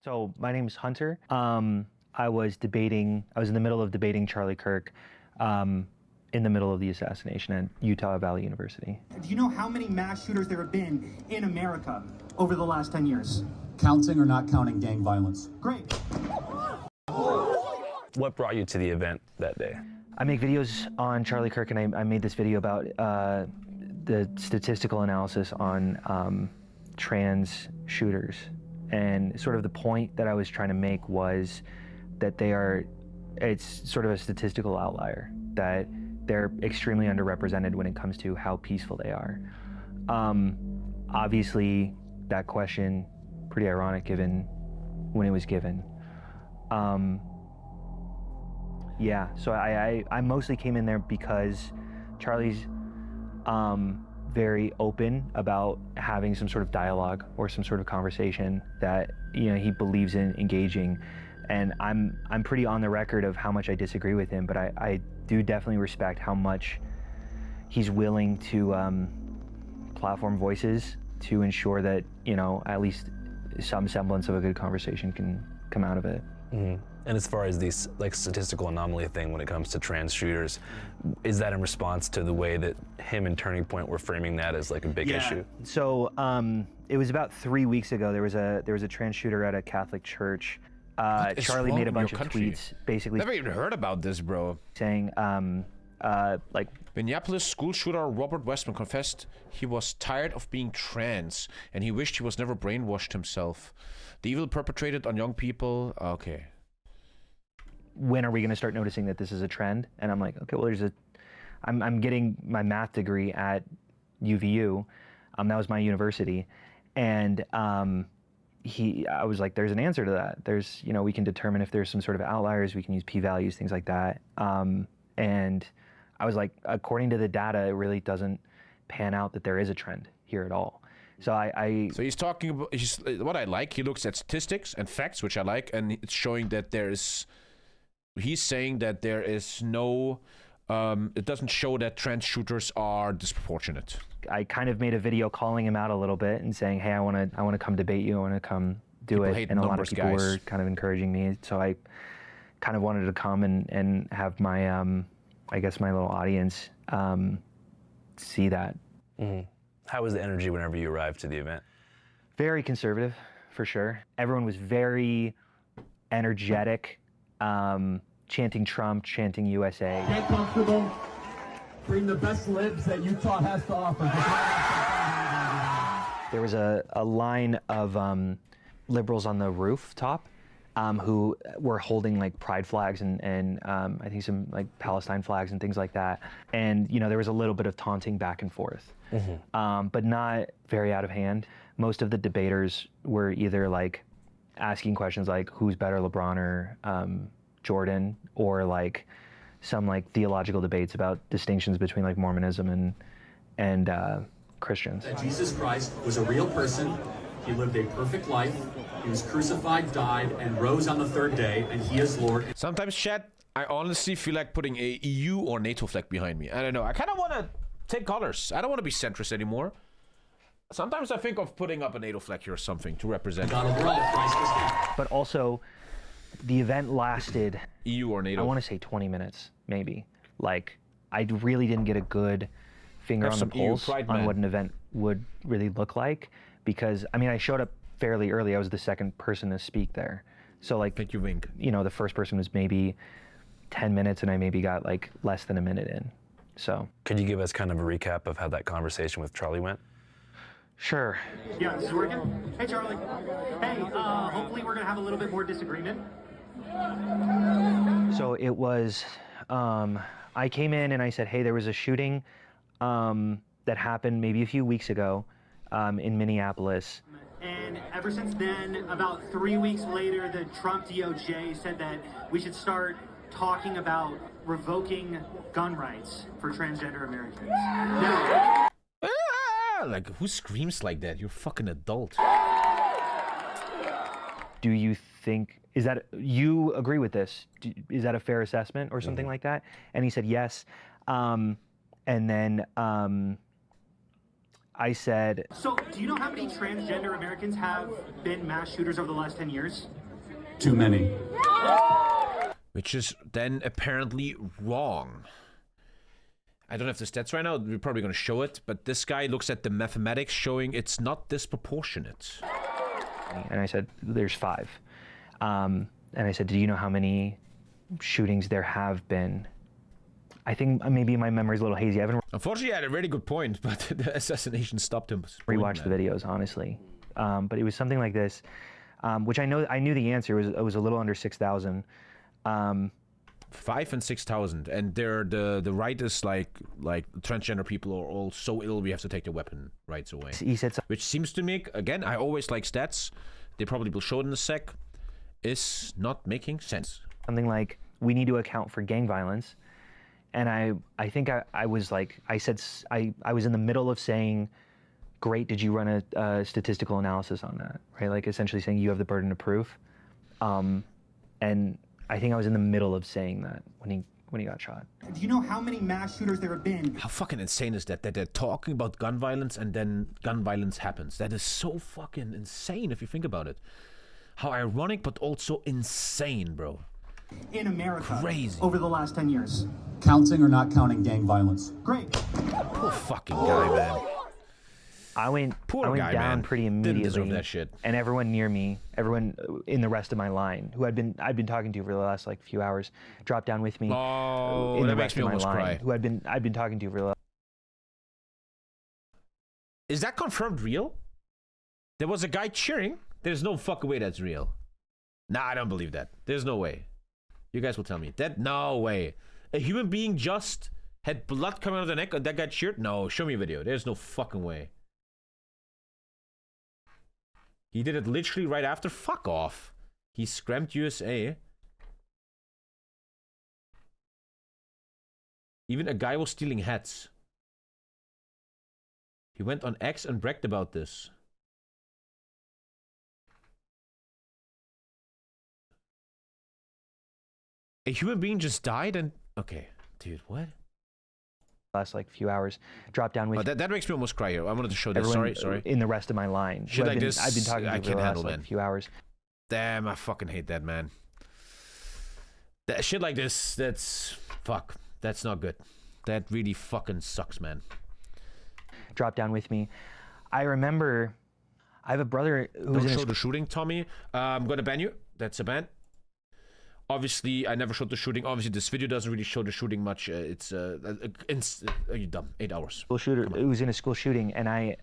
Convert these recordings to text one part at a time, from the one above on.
So my name is Hunter. I was in the middle of debating Charlie Kirk in the middle of the assassination at Utah Valley University. Do you know how many mass shooters there have been in America over the last 10 years? Counting or not counting gang violence? Great. What brought you to the event that day? I make videos on Charlie Kirk, and I made this video about the statistical analysis on trans shooters. And sort of the point that I was trying to make was that it's sort of a statistical outlier, that they're extremely underrepresented when it comes to how peaceful they are. Obviously, that question, pretty ironic given when it was given. Yeah, so I mostly came in there because Charlie's very open about having some sort of dialogue or some sort of conversation that he believes in engaging, and I'm pretty on the record of how much I disagree with him, but I do definitely respect how much he's willing to platform voices to ensure that at least some semblance of a good conversation can come out of it. Mm-hmm. And as far as these statistical anomaly thing when it comes to trans shooters, is that in response to the way that him and Turning Point were framing that as a big issue? So it was about 3 weeks ago. There was a trans shooter at a Catholic church. Charlie made a bunch of tweets, basically. Never even heard about this, bro. Saying Minneapolis school shooter Robert Westman confessed he was tired of being trans and he wished he was never brainwashed himself. The evil perpetrated on young people. Okay. When are we going to start noticing that this is a trend? And I'm like, okay, well, I'm getting my math degree at UVU. That was my university. And I was like, there's an answer to that. There's, we can determine if there's some sort of outliers. We can use p-values, things like that. And I was like, according to the data, it really doesn't pan out that there is a trend here at all. So So he's talking about, what I like, he looks at statistics and facts, which I like, and it's showing that he's saying that there is no, it doesn't show that trans shooters are disproportionate. I kind of made a video calling him out a little bit and saying, hey, I want to come debate you. I want to come do it. And a lot of people were kind of encouraging me. So I kind of wanted to come and have my, I guess my little audience see that. Mm-hmm. How was the energy whenever you arrived to the event? Very conservative, for sure. Everyone was very energetic, chanting Trump, chanting USA. Get comfortable. Bring the best libs that Utah has to offer. There was a line of liberals on the rooftop who were holding pride flags and I think some Palestine flags and things like that. And there was a little bit of taunting back and forth, but not very out of hand. Most of the debaters were either asking questions like who's better, LeBron or Jordan, or some theological debates about distinctions between Mormonism and Christians. That Jesus Christ was a real person. He lived a perfect life. He was crucified, died, and rose on the third day, and he is Lord. Sometimes, chat, I honestly feel like putting a EU or NATO flag behind me. I don't know. I kind of want to take colors. I don't want to be centrist anymore. Sometimes I think of putting up a NATO flag here or something to represent. God overall, Christ was king. But also, the event lasted EU or NATO. I want to say 20 minutes, maybe. I really didn't get a good finger on the pulse on what an event would really look like, because I showed up fairly early. I was the second person to speak there. So Thank you, Wink. The first person was maybe 10 minutes and I maybe got less than a minute in. So could you give us kind of a recap of how that conversation with Charlie went? Sure. Yeah, this is working. Hey, Charlie. Hey, hopefully we're gonna have a little bit more disagreement. So it was, I came in and I said, hey, there was a shooting that happened maybe a few weeks ago in Minneapolis. And ever since then, about 3 weeks later, the Trump DOJ said that we should start talking about revoking gun rights for transgender Americans. Now, who screams like that? You're a fucking adult. Do you think, you agree with this? Is that a fair assessment or something like that? And he said yes. And then I said... So, do you know how many transgender Americans have been mass shooters over the last 10 years? Too many. Which is then apparently wrong. I don't have the stats right now. We're probably going to show it, but this guy looks at the mathematics showing it's not disproportionate. And I said, there's 5. And I said, do you know how many shootings there have been? I think maybe my memory's a little hazy. I haven't Unfortunately, I had a really good point, but the assassination stopped him. rewatched the videos, honestly. But it was something like this, which I knew the answer. It was a little under 6,000. 5 and 6,000, and they're the right is like transgender people are all so ill we have to take their weapon rights away. He said something. Which seems to make, again, I always like stats. They probably will show it in a sec. Is not making sense. Something like, we need to account for gang violence. And I think I was like, I was in the middle of saying, great, did you run a statistical analysis on that, right? Like essentially saying you have the burden of proof. And I think I was in the middle of saying that when he got shot. Do you know how many mass shooters there have been? How fucking insane is that they're talking about gun violence and then gun violence happens? That is so fucking insane if you think about it. How ironic, but also insane, bro. In America. Crazy. Over the last 10 years. Counting or not counting gang violence? Great. Poor fucking guy, man. I went Guy, down man. pretty Didn't immediately. deserve that shit. And everyone near me, everyone in the rest of my line, who I'd been talking to for the last like few hours, dropped down with me. Oh, in that the makes rest me of my almost line, cry. who I'd been talking to for the last. Is that confirmed real? There was a guy cheering? There's no fucking way that's real. Nah, I don't believe that. There's no way. You guys will tell me. No way. A human being just had blood coming out of the neck and that guy cheered? No, show me a video. There's no fucking way. He did it literally right after? Fuck off. He scrammed USA. Even a guy was stealing hats. He went on X and bragged about this. A human being just died and... Okay, dude, what? Last like few hours, dropped down with Oh, that makes me almost cry here. I wanted to show this. everyone Sorry. in the rest of my line. Shit who like this, I've been talking to I for the can't last handle, like man. few hours. Damn, I fucking hate that, man. That shit like this, that's... Fuck. That's not good. That really fucking sucks, man. Dropped down with me. I remember, I have a brother who was Don't in show his the shooting, Tommy. I'm gonna ban you. That's a ban. Obviously, I never showed the shooting. Obviously, this video doesn't really show the shooting much. Are you dumb? 8 hours. school shooter. It was in a school shooting, and I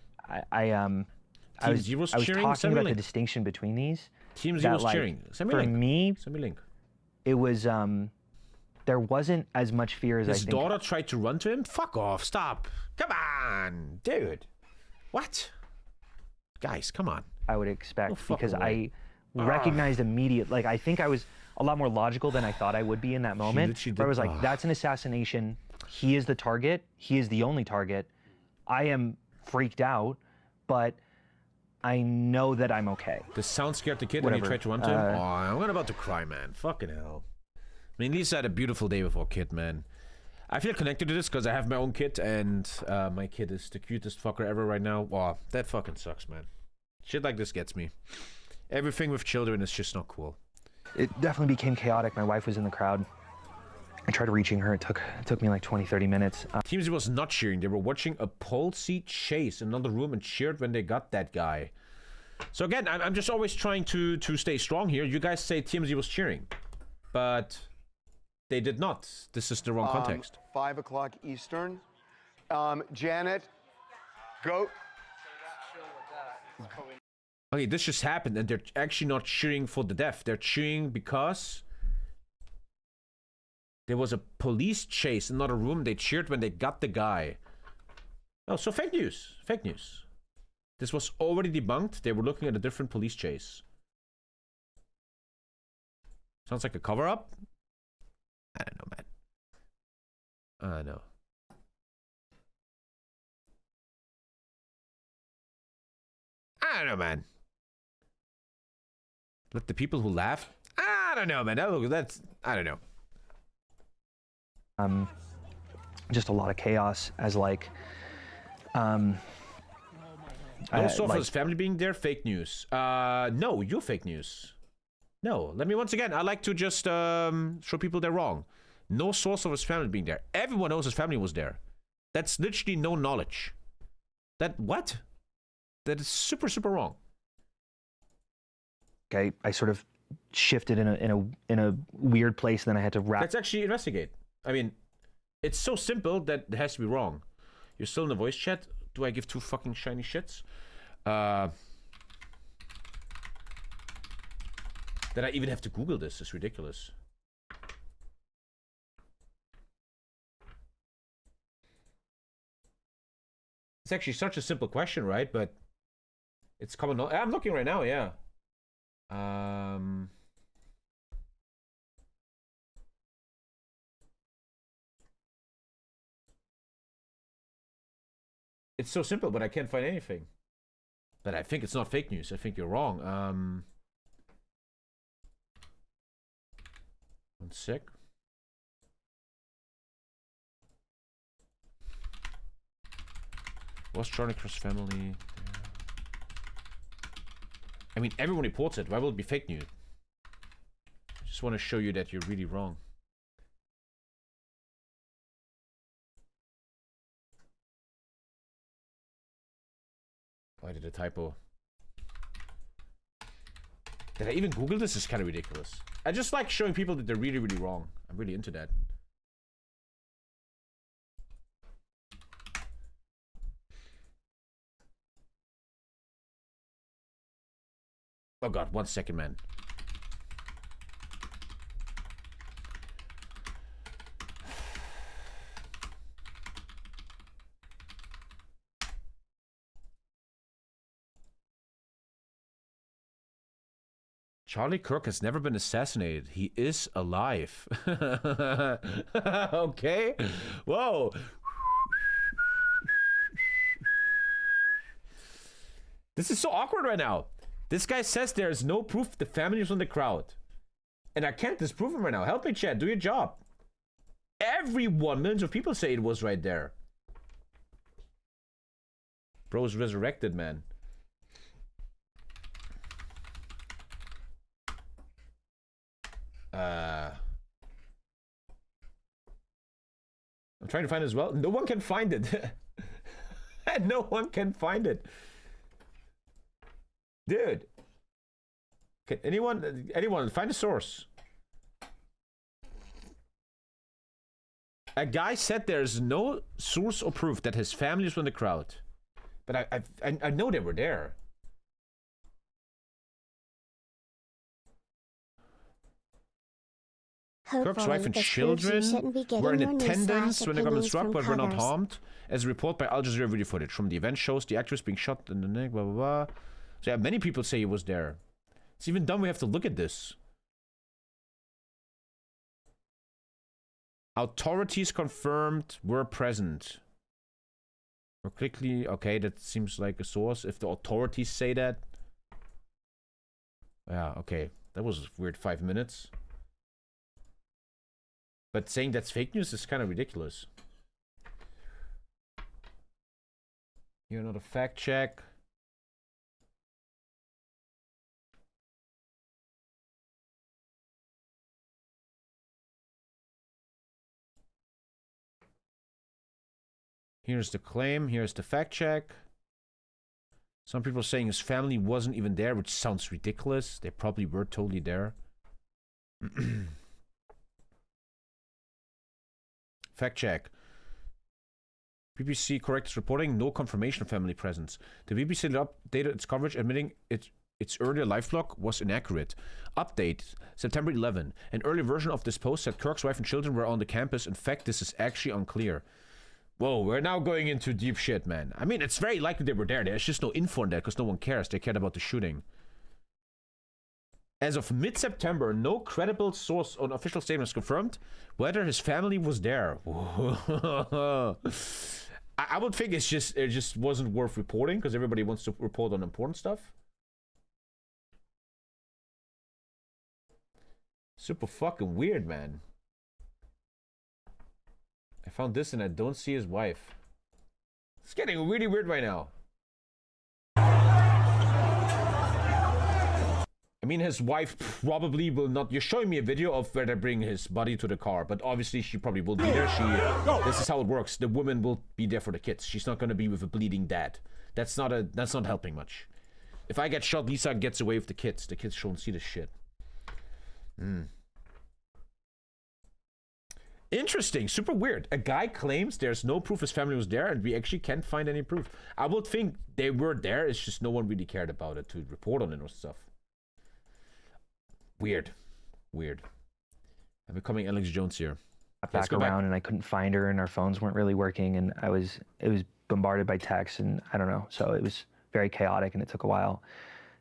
was Zero's talking cheering? about Send me a the link. distinction between these. Team that, Zero's like, cheering. Send me a For link. me, Send me a link. it was there wasn't as much fear as His I think. daughter tried to run to him? Fuck off. Stop. Come on, dude. What? Guys, come on. I would expect No fucking because way. I recognized immediate. Like I think I was a lot more logical than I thought I would be in that moment. literally Where I did- was like, that's an assassination. He is the target. He is the only target. I am freaked out, but I know that I'm okay. The sound scared the kid when he Whatever. tried to run to him? Oh, I'm about to cry, man. Fucking hell. I mean, Lisa had a beautiful day with our kid, man. I feel connected to this because I have my own kid, and my kid is the cutest fucker ever right now. Wow, that fucking sucks, man. Shit like this gets me. Everything with children is just not cool. It definitely became chaotic. My wife was in the crowd. I tried reaching her. It took me like 20-30 minutes. Team Z was not cheering. They were watching a pole seat chase in another room and cheered when they got that guy. So again, I'm just always trying to stay strong here. You guys say Team Z was cheering, but they did not. This is the wrong context. 5 o'clock Eastern. Janet, go. Okay, this just happened, and they're actually not cheering for the death. They're cheering because there was a police chase in another room. They cheered when they got the guy. Oh, so fake news. Fake news. This was already debunked. They were looking at a different police chase. Sounds like a cover-up? I don't know, man. I know. I don't know, man. Let the people who laugh? I don't know, man. That's I don't know. Just a lot of chaos as like. Also, for like- his family being there, fake news. No, you're fake news. No. Let me once again, I like to just show people they're wrong. No source of his family being there. Everyone knows his family was there. That's literally no knowledge. What? That is super, super wrong. Okay, I sort of shifted in a weird place, and then I had to wrap. Let's actually investigate. I mean, it's so simple that it has to be wrong. You're still in the voice chat. Do I give two fucking shiny shits? That I even have to Google this is ridiculous. It's actually such a simple question, right? But it's common knowledge. I'm looking right now, yeah. It's so simple, but I can't find anything. But I think it's not fake news. I think you're wrong. One sec. Was Charlie Kirk's family? I mean, everyone reports it. Why will it be fake news? I just want to show you that you're really wrong. Why did a typo? Did I even Google this? This is kind of ridiculous. I just like showing people that they're really, really wrong. I'm really into that. Oh god, 1 second, man. Charlie Kirk has never been assassinated. He is alive. Okay. Whoa. This is so awkward right now. This guy says there is no proof the family was in the crowd. And I can't disprove him right now. Help me, chat. Do your job. Everyone, millions of people say it was right there. Bro's resurrected, man. I'm trying to find it as well. No one can find it. No one can find it. Dude. Can anyone find a source? A guy said there's no source or proof that his family was in the crowd. But I know they were there. Kirk's wife and children were in attendance when the government struck, but were not harmed. As a report by Al Jazeera video footage from the event shows the actress being shot in the neck, blah, blah, blah. So yeah, many people say he was there. It's even dumb we have to look at this. Authorities confirmed were present. Or quickly, okay, that seems like a source. If the authorities say that. Yeah, okay. That was a weird 5 minutes. But saying that's fake news is kind of ridiculous. Here, another fact check. Here's the claim. Here's the fact check. Some people are saying his family wasn't even there, which sounds ridiculous. They probably were totally there. Fact check. BBC correct its reporting. No confirmation of family presence. The BBC updated its coverage, admitting its earlier live blog was inaccurate. Update, September 11. An early version of this post said Kirk's wife and children were on the campus. In fact, this is actually unclear. Whoa, we're now going into deep shit, man. I mean, it's very likely they were there. There's just no info on that because no one cares. They cared about the shooting. As of mid-September, no credible source on official statements confirmed whether his family was there. I would think it just wasn't worth reporting because everybody wants to report on important stuff. Super fucking weird, man. I found this and I don't see his wife. It's getting really weird right now. I I mean, his wife probably will not. You're showing me a video of where they bring his body to the car, but obviously she probably will be there. This is how it works. The woman will be there for the kids. She's not going to be with a bleeding dad. That's not helping much. If I get shot, Lisa gets away with the kids. The kids shouldn't see this shit. Interesting. Super weird. A guy claims there's no proof his family was there, and we actually can't find any proof. I would think they were there. It's just no one really cared about it to report on it or stuff. Weird. I'm becoming Alex Jones here. Back around, and I couldn't find her, and our phones weren't really working, and it was bombarded by texts, and I don't know. So it was very chaotic, and it took a while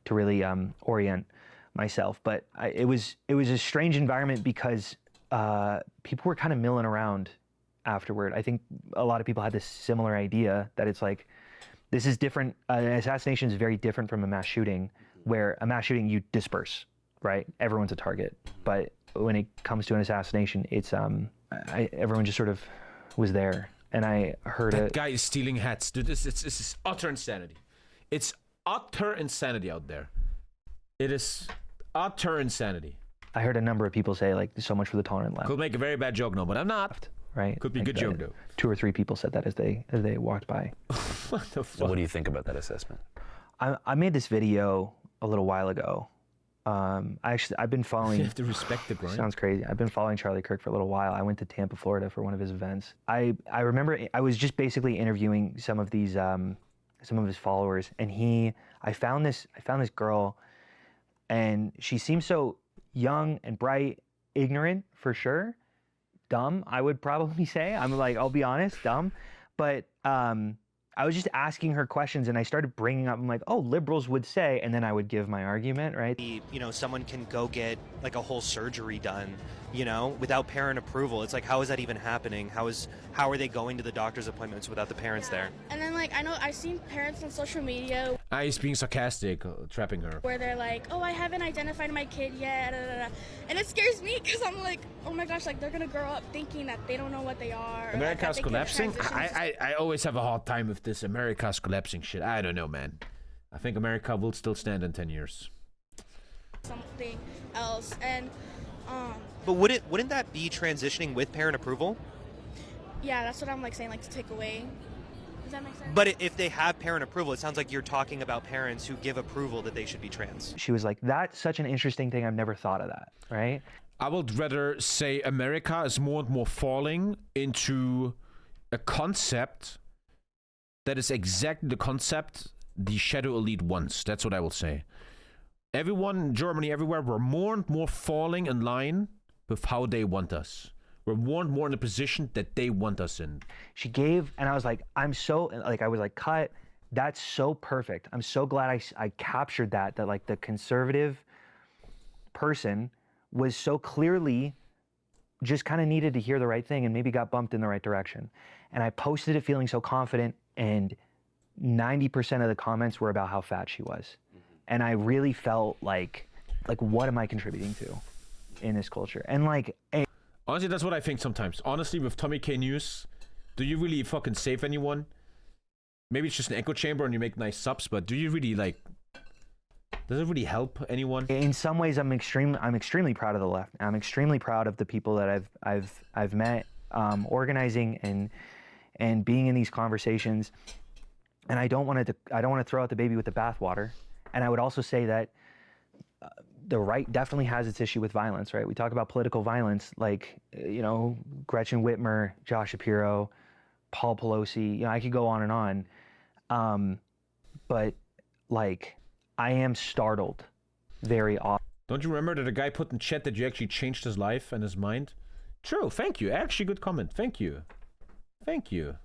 to really orient myself. But it was a strange environment because people were kind of milling around afterward. I think a lot of people had this similar idea that it's like, this is different. An assassination is very different from a mass shooting, where a mass shooting you disperse, right? Everyone's a target. But when it comes to an assassination, it's everyone just sort of was there. And I heard that guy is stealing hats, dude. This is utter insanity. It's utter insanity out there. It is utter insanity. I heard a number of people say, like, so much for the tolerant left. Could make a very bad joke, no, but I'm not. Right? Could be a good joke, though. 2 or 3 people said that as they walked by. What the fuck? So what do you think about that assessment? I made this video a little while ago. I've been following. You have to respect the grind. Sounds crazy. I've been following Charlie Kirk for a little while. I went to Tampa, Florida for one of his events. I remember I was just basically interviewing some of these some of his followers, and I found this girl, and she seemed so young and bright, ignorant for sure, dumb, I would probably say. I'll be honest, dumb, but I was just asking her questions, and I started bringing up, I'm like, oh, liberals would say, and then I would give my argument, right? You know, someone can go get like a whole surgery done, you know, without parent approval. It's like, how is that even happening? How are they going to the doctor's appointments without the parents there? And then, like, I've seen parents on social media. He's being sarcastic, trapping her. Where they're like, oh, I haven't identified my kid yet, and it scares me because I'm like, oh my gosh, like, they're gonna grow up thinking that they don't know what they are. America's collapsing? I always have a hard time with this America's collapsing shit. I don't know, man. I think America will still stand in 10 years. Something else, and But wouldn't that be transitioning with parent approval? Yeah, that's what I'm like saying, like, to take away. Does that make sense? But if they have parent approval, it sounds like you're talking about parents who give approval that they should be trans. She was like, that's such an interesting thing. I've never thought of that, right? I would rather say America is more and more falling into a concept that is exactly the concept the shadow elite wants. That's what I will say. Everyone in Germany, everywhere, we're more and more falling in line with how they want us. We're more and more in a position that they want us in. She gave, and I was like, I was like, cut, that's so perfect. I'm so glad I captured that like the conservative person was so clearly just kind of needed to hear the right thing and maybe got bumped in the right direction. And I posted it feeling so confident, and 90% of the comments were about how fat she was. And I really felt like what am I contributing to in this culture? And like, honestly, that's what I think sometimes. Honestly, with TommyKay News, do you really fucking save anyone? Maybe it's just an echo chamber and you make nice subs, but do you really, like, does it really help anyone? In some ways, I'm extremely proud of the left. I'm extremely proud of the people that I've met, organizing and being in these conversations. And I don't want to throw out the baby with the bathwater. And I would also say that the right definitely has its issue with violence, right? We talk about political violence, like, you know, Gretchen Whitmer, Josh Shapiro, Paul Pelosi, you know, I could go on and on. But like, I am startled very often. Don't you remember that a guy put in chat that you actually changed his life and his mind? True, thank you. Actually, good comment. Thank you. Thank you.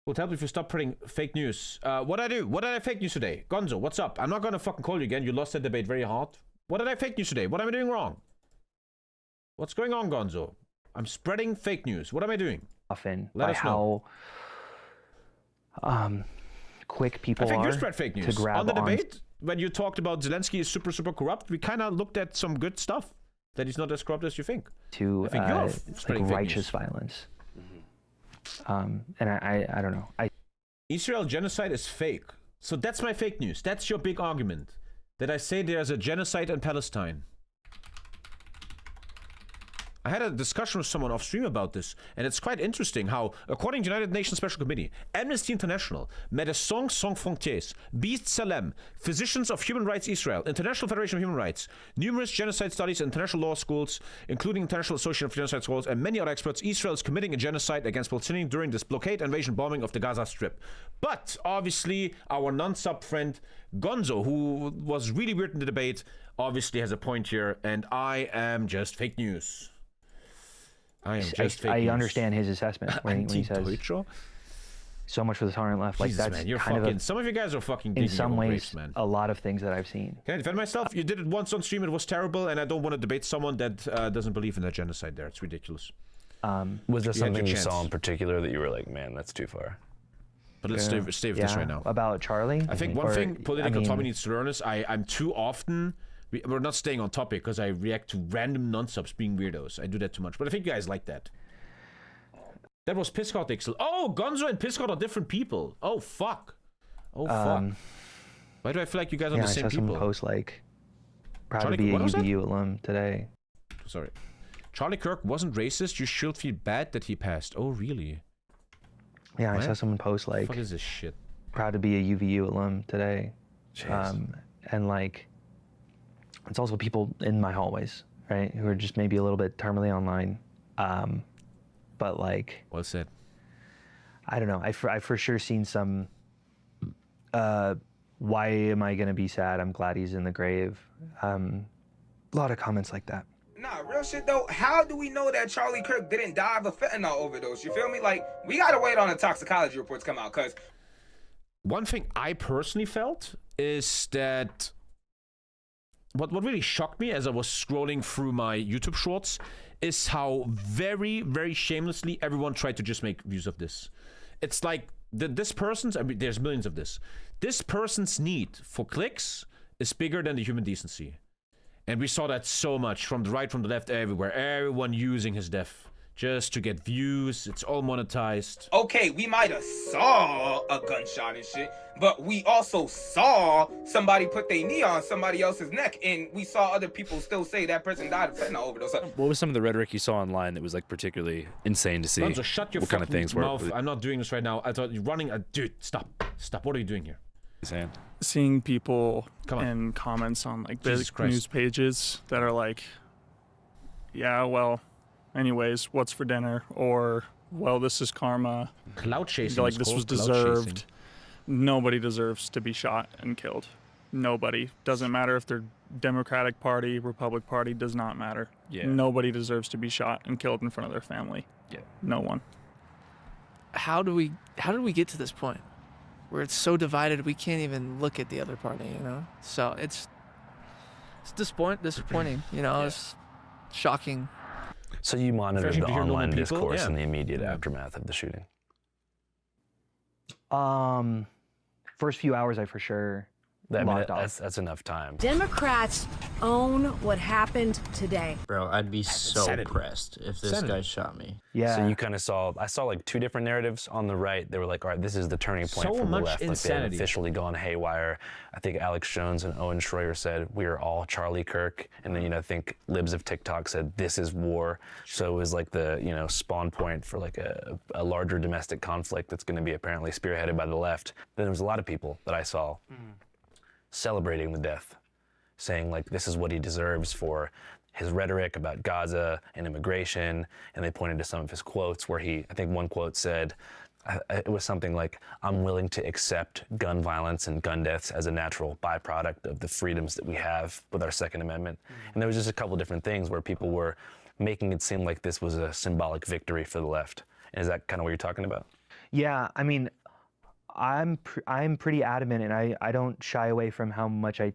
Would help if you stop putting fake news. What I do? What did I fake news today? Gonzo, what's up? I'm not gonna fucking call you again. You lost that debate very hard. What did I fake news today? What am I doing wrong? What's going on, Gonzo? I'm spreading fake news. What am I doing? Often Let by us know. How quick people I think are you spread fake news. to grab on the debate, when you talked about Zelensky is super, super corrupt, we kind of looked at some good stuff. That he's not as corrupt as you think. To I think you're like spreading fake righteous news. violence. And I don't know. Israel genocide is fake. So that's my fake news. That's your big argument. Did I say there's a genocide in Palestine? I had a discussion with someone off stream about this, and it's quite interesting how, according to United Nations Special Committee, Amnesty International, Médecins Sans Frontières, Beast Salem, Physicians of Human Rights Israel, International Federation of Human Rights, numerous genocide studies, international law schools, including International Association of Genocide Scholars, and many other experts, Israel is committing a genocide against Palestinians during this blockade, invasion, bombing of the Gaza Strip. But, obviously, our non-sub friend, Gonzo, who was really weird in the debate, obviously has a point here, and I am just fake news. I understand his assessment when he says so much for the tolerant left. Like, Jesus, that's man, you're kind fucking, of some of you guys are fucking in digging some your own ways graves, man. a lot of things that I've seen. Can I defend myself? You did it once on stream, it was terrible, and I don't want to debate someone that doesn't believe in that genocide there. It's ridiculous. Was there something you saw in particular that you were like, man, that's too far? But let's stay with this right now. About Charlie? I think one thing political Tommy needs to learn is I'm too often... We're not staying on topic because I react to random non-subs being weirdos. I do that too much. But I think you guys like that. That was Piscot Ixel. Oh, Gonzo and Piscot are different people. Oh, fuck. Oh, fuck. Why do I feel like you guys are the same I saw people? someone post, like, proud Charlie, to be a what was UVU alum today. Sorry. Charlie Kirk wasn't racist. You should feel bad that he passed. Oh, really? Yeah, What? I saw someone post, like, What is this shit? proud to be a UVU alum today. And, like, it's also people in my hallways, right, who are just maybe a little bit terminally online. But, like... Well said. I don't know. I for sure seen some... why am I going to be sad? I'm glad he's in the grave. A lot of comments like that. Nah, real shit though, how do we know that Charlie Kirk didn't die of a fentanyl overdose? You feel me? Like, we gotta wait on the toxicology reports come out, cause... One thing I personally felt is that... What really shocked me as I was scrolling through my YouTube shorts is how very, very shamelessly everyone tried to just make views of this. It's like this person's, I mean, there's millions of this person's need for clicks is bigger than the human decency. And we saw that so much from the right, from the left, everywhere. Everyone using his death just to get views. It's all monetized. Okay, we might have saw a gunshot and shit, but we also saw somebody put their knee on somebody else's neck, and we saw other people still say that person died of fentanyl overdose. What was some of the rhetoric you saw online that was like particularly insane to see? Gonzo, shut your what kind of things mouth. were? I'm not doing this right now. I thought you're running a... Dude, stop. Stop. What are you doing here? Seeing people in comments on like big news pages that are like, yeah, well, anyways, what's for dinner? Or, well, this is karma. Cloud chasing. Like, this was deserved. Nobody deserves to be shot and killed. Nobody. Doesn't matter if they're Democratic Party, Republic Party, does not matter. Yeah. Nobody deserves to be shot and killed in front of their family. Yeah. No one. How did we get to this point where it's so divided we can't even look at the other party, you know? So it's disappointing, you know, It's shocking. So you monitored the online discourse in the immediate aftermath of the shooting? First few hours, I for sure locked off. That's enough time. Democrats own what happened today. Bro, I'd be so impressed if this guy shot me. Yeah. So you kind of I saw like two different narratives on the right. They were like, all right, this is the turning point from the left. Like they had officially gone haywire. I think Alex Jones and Owen Schroyer said, we are all Charlie Kirk. And then, I think libs of TikTok said, this is war. So it was like the, spawn point for like a larger domestic conflict that's going to be apparently spearheaded by the left. Then there was a lot of people that I saw celebrating the death, saying like this is what he deserves for his rhetoric about Gaza and immigration, and they pointed to some of his quotes where I think one quote said, it was something like, I'm willing to accept gun violence and gun deaths as a natural byproduct of the freedoms that we have with our Second Amendment. And there was just a couple different things where people were making it seem like this was a symbolic victory for the left. And is that kind of what you're talking about? Yeah, I mean, I'm pretty adamant, and I don't shy away from how much I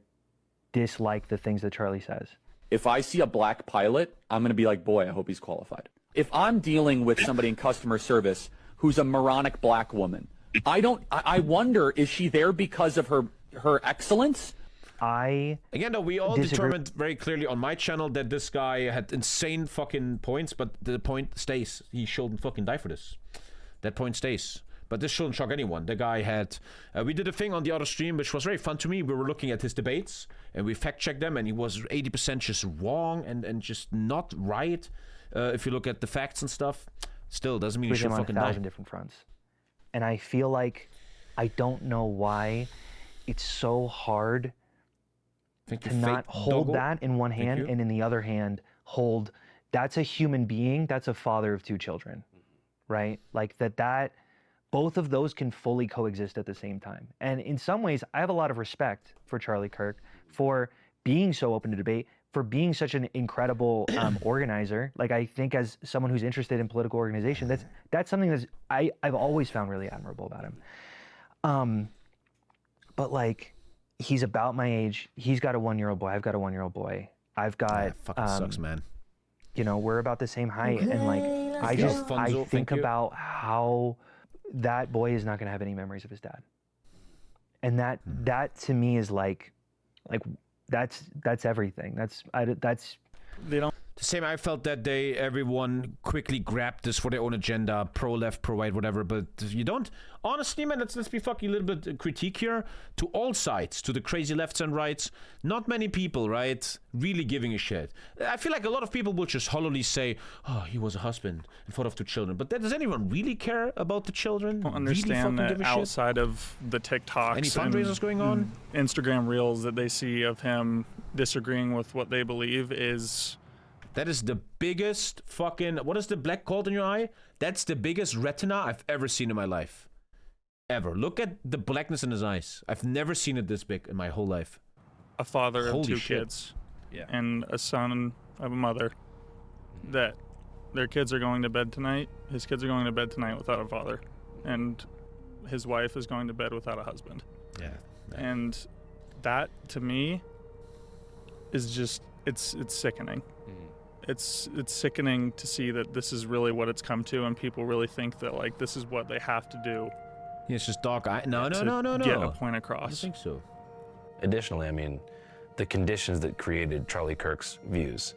dislike the things that Charlie says. If I see a black pilot, I'm going to be like, boy, I hope he's qualified. If I'm dealing with somebody in customer service who's a moronic black woman, I wonder, is she there because of her excellence? Again, though, we all determined very clearly on my channel that this guy had insane fucking points, but the point stays. He shouldn't fucking die for this. That point stays. but this shouldn't shock anyone. The guy had, we did a thing on the other stream, which was very fun to me. We were looking at his debates, and we fact-checked them, and he was 80% just wrong and just not right. If you look at the facts and stuff, still doesn't mean you should fucking die. On 1,000 different fronts. And I feel like, I don't know why it's so hard to not hold that in one hand and in the other hand hold, that's a human being, that's a father of 2 children, right? Like that both of those can fully coexist at the same time. And in some ways, I have a lot of respect for Charlie Kirk for being so open to debate, for being such an incredible organizer. Like, I think as someone who's interested in political organization, that's something that I've always found really admirable about him. But like, he's about my age. He's got a 1-year-old boy. I've got a 1-year-old boy. I've got, fucking sucks, man. You know, we're about the same height. And like, I think about how that boy is not going to have any memories of his dad. And that to me is like that's everything. That's they don't. The same I felt that day. Everyone quickly grabbed this for their own agenda, pro-left, pro-right, whatever. But you don't, honestly, man. Let's be fucking a little bit critique here to all sides, to the crazy lefts and rights. Not many people, right, really giving a shit. I feel like a lot of people will just hollowly say, "Oh, he was a husband and father of 2 children." But does anyone really care about the children? I don't understand really that outside of the TikToks, any fundraisers going on, Instagram reels that they see of him disagreeing with what they believe is. That is the biggest fucking... What is the black called in your eye? That's the biggest retina I've ever seen in my life. Ever. Look at the blackness in his eyes. I've never seen it this big in my whole life. A father Holy of 2 shit. kids. Yeah. And a son of a mother. That their kids are going to bed tonight. His kids are going to bed tonight without a father. And his wife is going to bed without a husband. Yeah. And that, to me, is just... It's sickening. It's sickening to see that this is really what it's come to, and people really think that like this is what they have to do. Yeah, it's just dog eye. No. Get a point across. I think so. Additionally, I mean, the conditions that created Charlie Kirk's views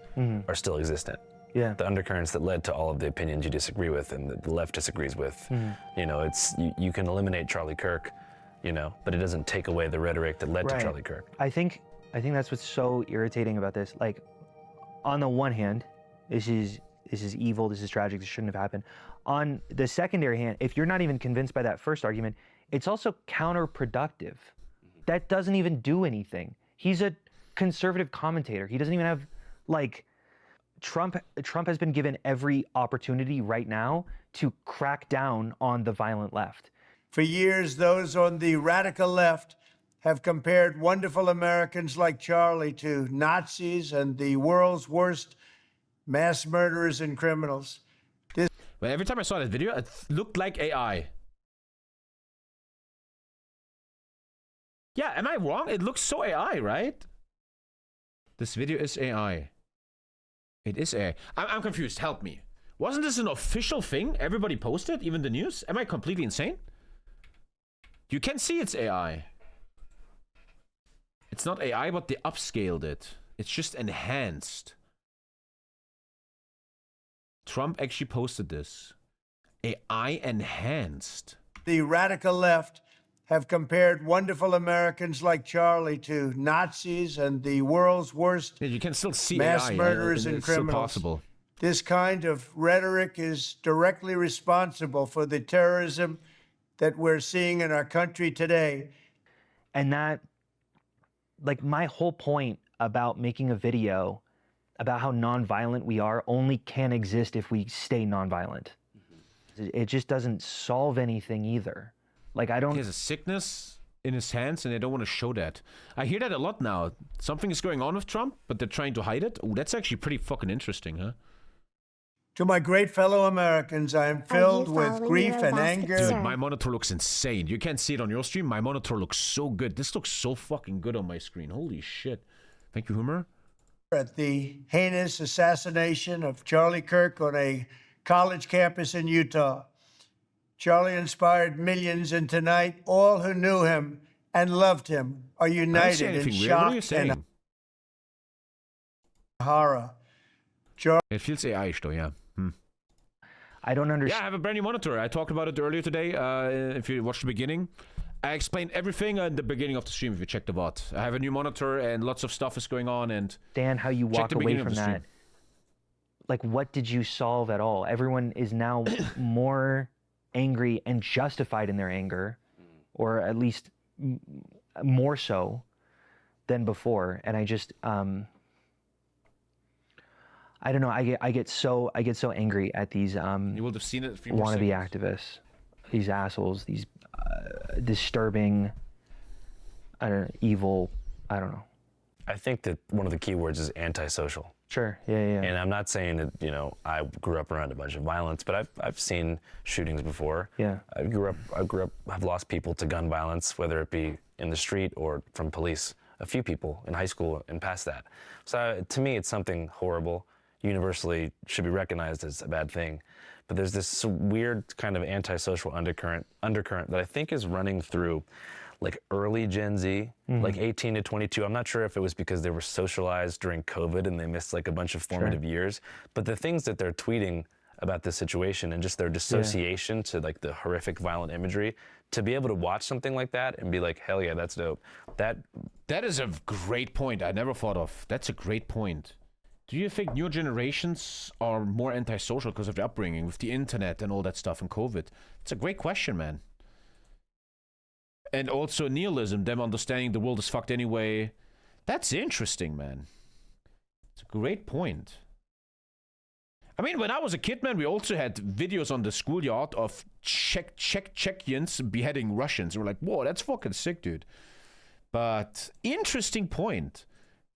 are still existent. Yeah. The undercurrents that led to all of the opinions you disagree with and that the left disagrees with. You know, it's you can eliminate Charlie Kirk, you know, but it doesn't take away the rhetoric that led to Charlie Kirk. I think that's what's so irritating about this. Like, on the one hand, this is evil, this is tragic, this shouldn't have happened. On the secondary hand, if you're not even convinced by that first argument, it's also counterproductive. That doesn't even do anything. He's a conservative commentator. He doesn't even have, like, Trump has been given every opportunity right now to crack down on the violent left. For years, those on the radical left have compared wonderful Americans like Charlie to Nazis and the world's worst mass murderers and criminals. But every time I saw that video, it looked like AI. Yeah, am I wrong? It looks so AI, right? This video is AI. It is AI. I'm confused. Help me. Wasn't this an official thing everybody posted, even the news? Am I completely insane? You can see it's AI. It's not AI, but they upscaled it. It's just enhanced. Trump actually posted this. AI enhanced. The radical left have compared wonderful Americans like Charlie to Nazis and the world's worst you can still see mass AI, murderers and it's criminals. Still possible. This kind of rhetoric is directly responsible for the terrorism that we're seeing in our country today. And that, like, my whole point about making a video about how nonviolent we are only can exist if we stay nonviolent. It just doesn't solve anything either. Like, I don't... He has a sickness in his hands and they don't want to show that. I hear that a lot now. Something is going on with Trump, but they're trying to hide it. Oh, that's actually pretty fucking interesting, huh? To my great fellow Americans, I am filled with grief and anger. Dude, my monitor looks insane. You can't see it on your stream. My monitor looks so good. This looks so fucking good on my screen. Holy shit. Thank you, Humor. At the heinous assassination of Charlie Kirk on a college campus in Utah. Charlie inspired millions, and tonight, all who knew him and loved him are united in shock and horror. It feels AI, yeah. I don't understand. Yeah, I have a brand new monitor. I talked about it earlier today. If you watched the beginning, I explained everything at the beginning of the stream. If you check the VOD, I have a new monitor and lots of stuff is going on. And Dan, how you walk away from that? Like, what did you solve at all? Everyone is now more angry and justified in their anger, or at least more so than before. And I just, I don't know. I get so angry at these you will have seen it a few more wannabe seconds. activists, these assholes, these disturbing, evil. I don't know. I think that one of the key words is antisocial. Sure. Yeah. And I'm not saying that, you know, I grew up around a bunch of violence, but I've seen shootings before. Yeah. I've lost people to gun violence, whether it be in the street or from police. A few people in high school and past that. So to me, it's something horrible. Universally should be recognized as a bad thing. But there's this weird kind of antisocial undercurrent that I think is running through like early Gen Z, like 18 to 22. I'm not sure if it was because they were socialized during COVID and they missed like a bunch of formative years, but the things that they're tweeting about this situation and just their dissociation to like the horrific violent imagery, to be able to watch something like that and be like, hell yeah, that's dope. That is a great point I never thought of. That's a great point. Do you think new generations are more antisocial because of their upbringing with the internet and all that stuff and COVID? It's a great question, man. And also nihilism, them understanding the world is fucked anyway. That's interesting, man. It's a great point. I mean, when I was a kid, man, we also had videos on the schoolyard of Czechians beheading Russians. We're like, whoa, that's fucking sick, dude. But interesting point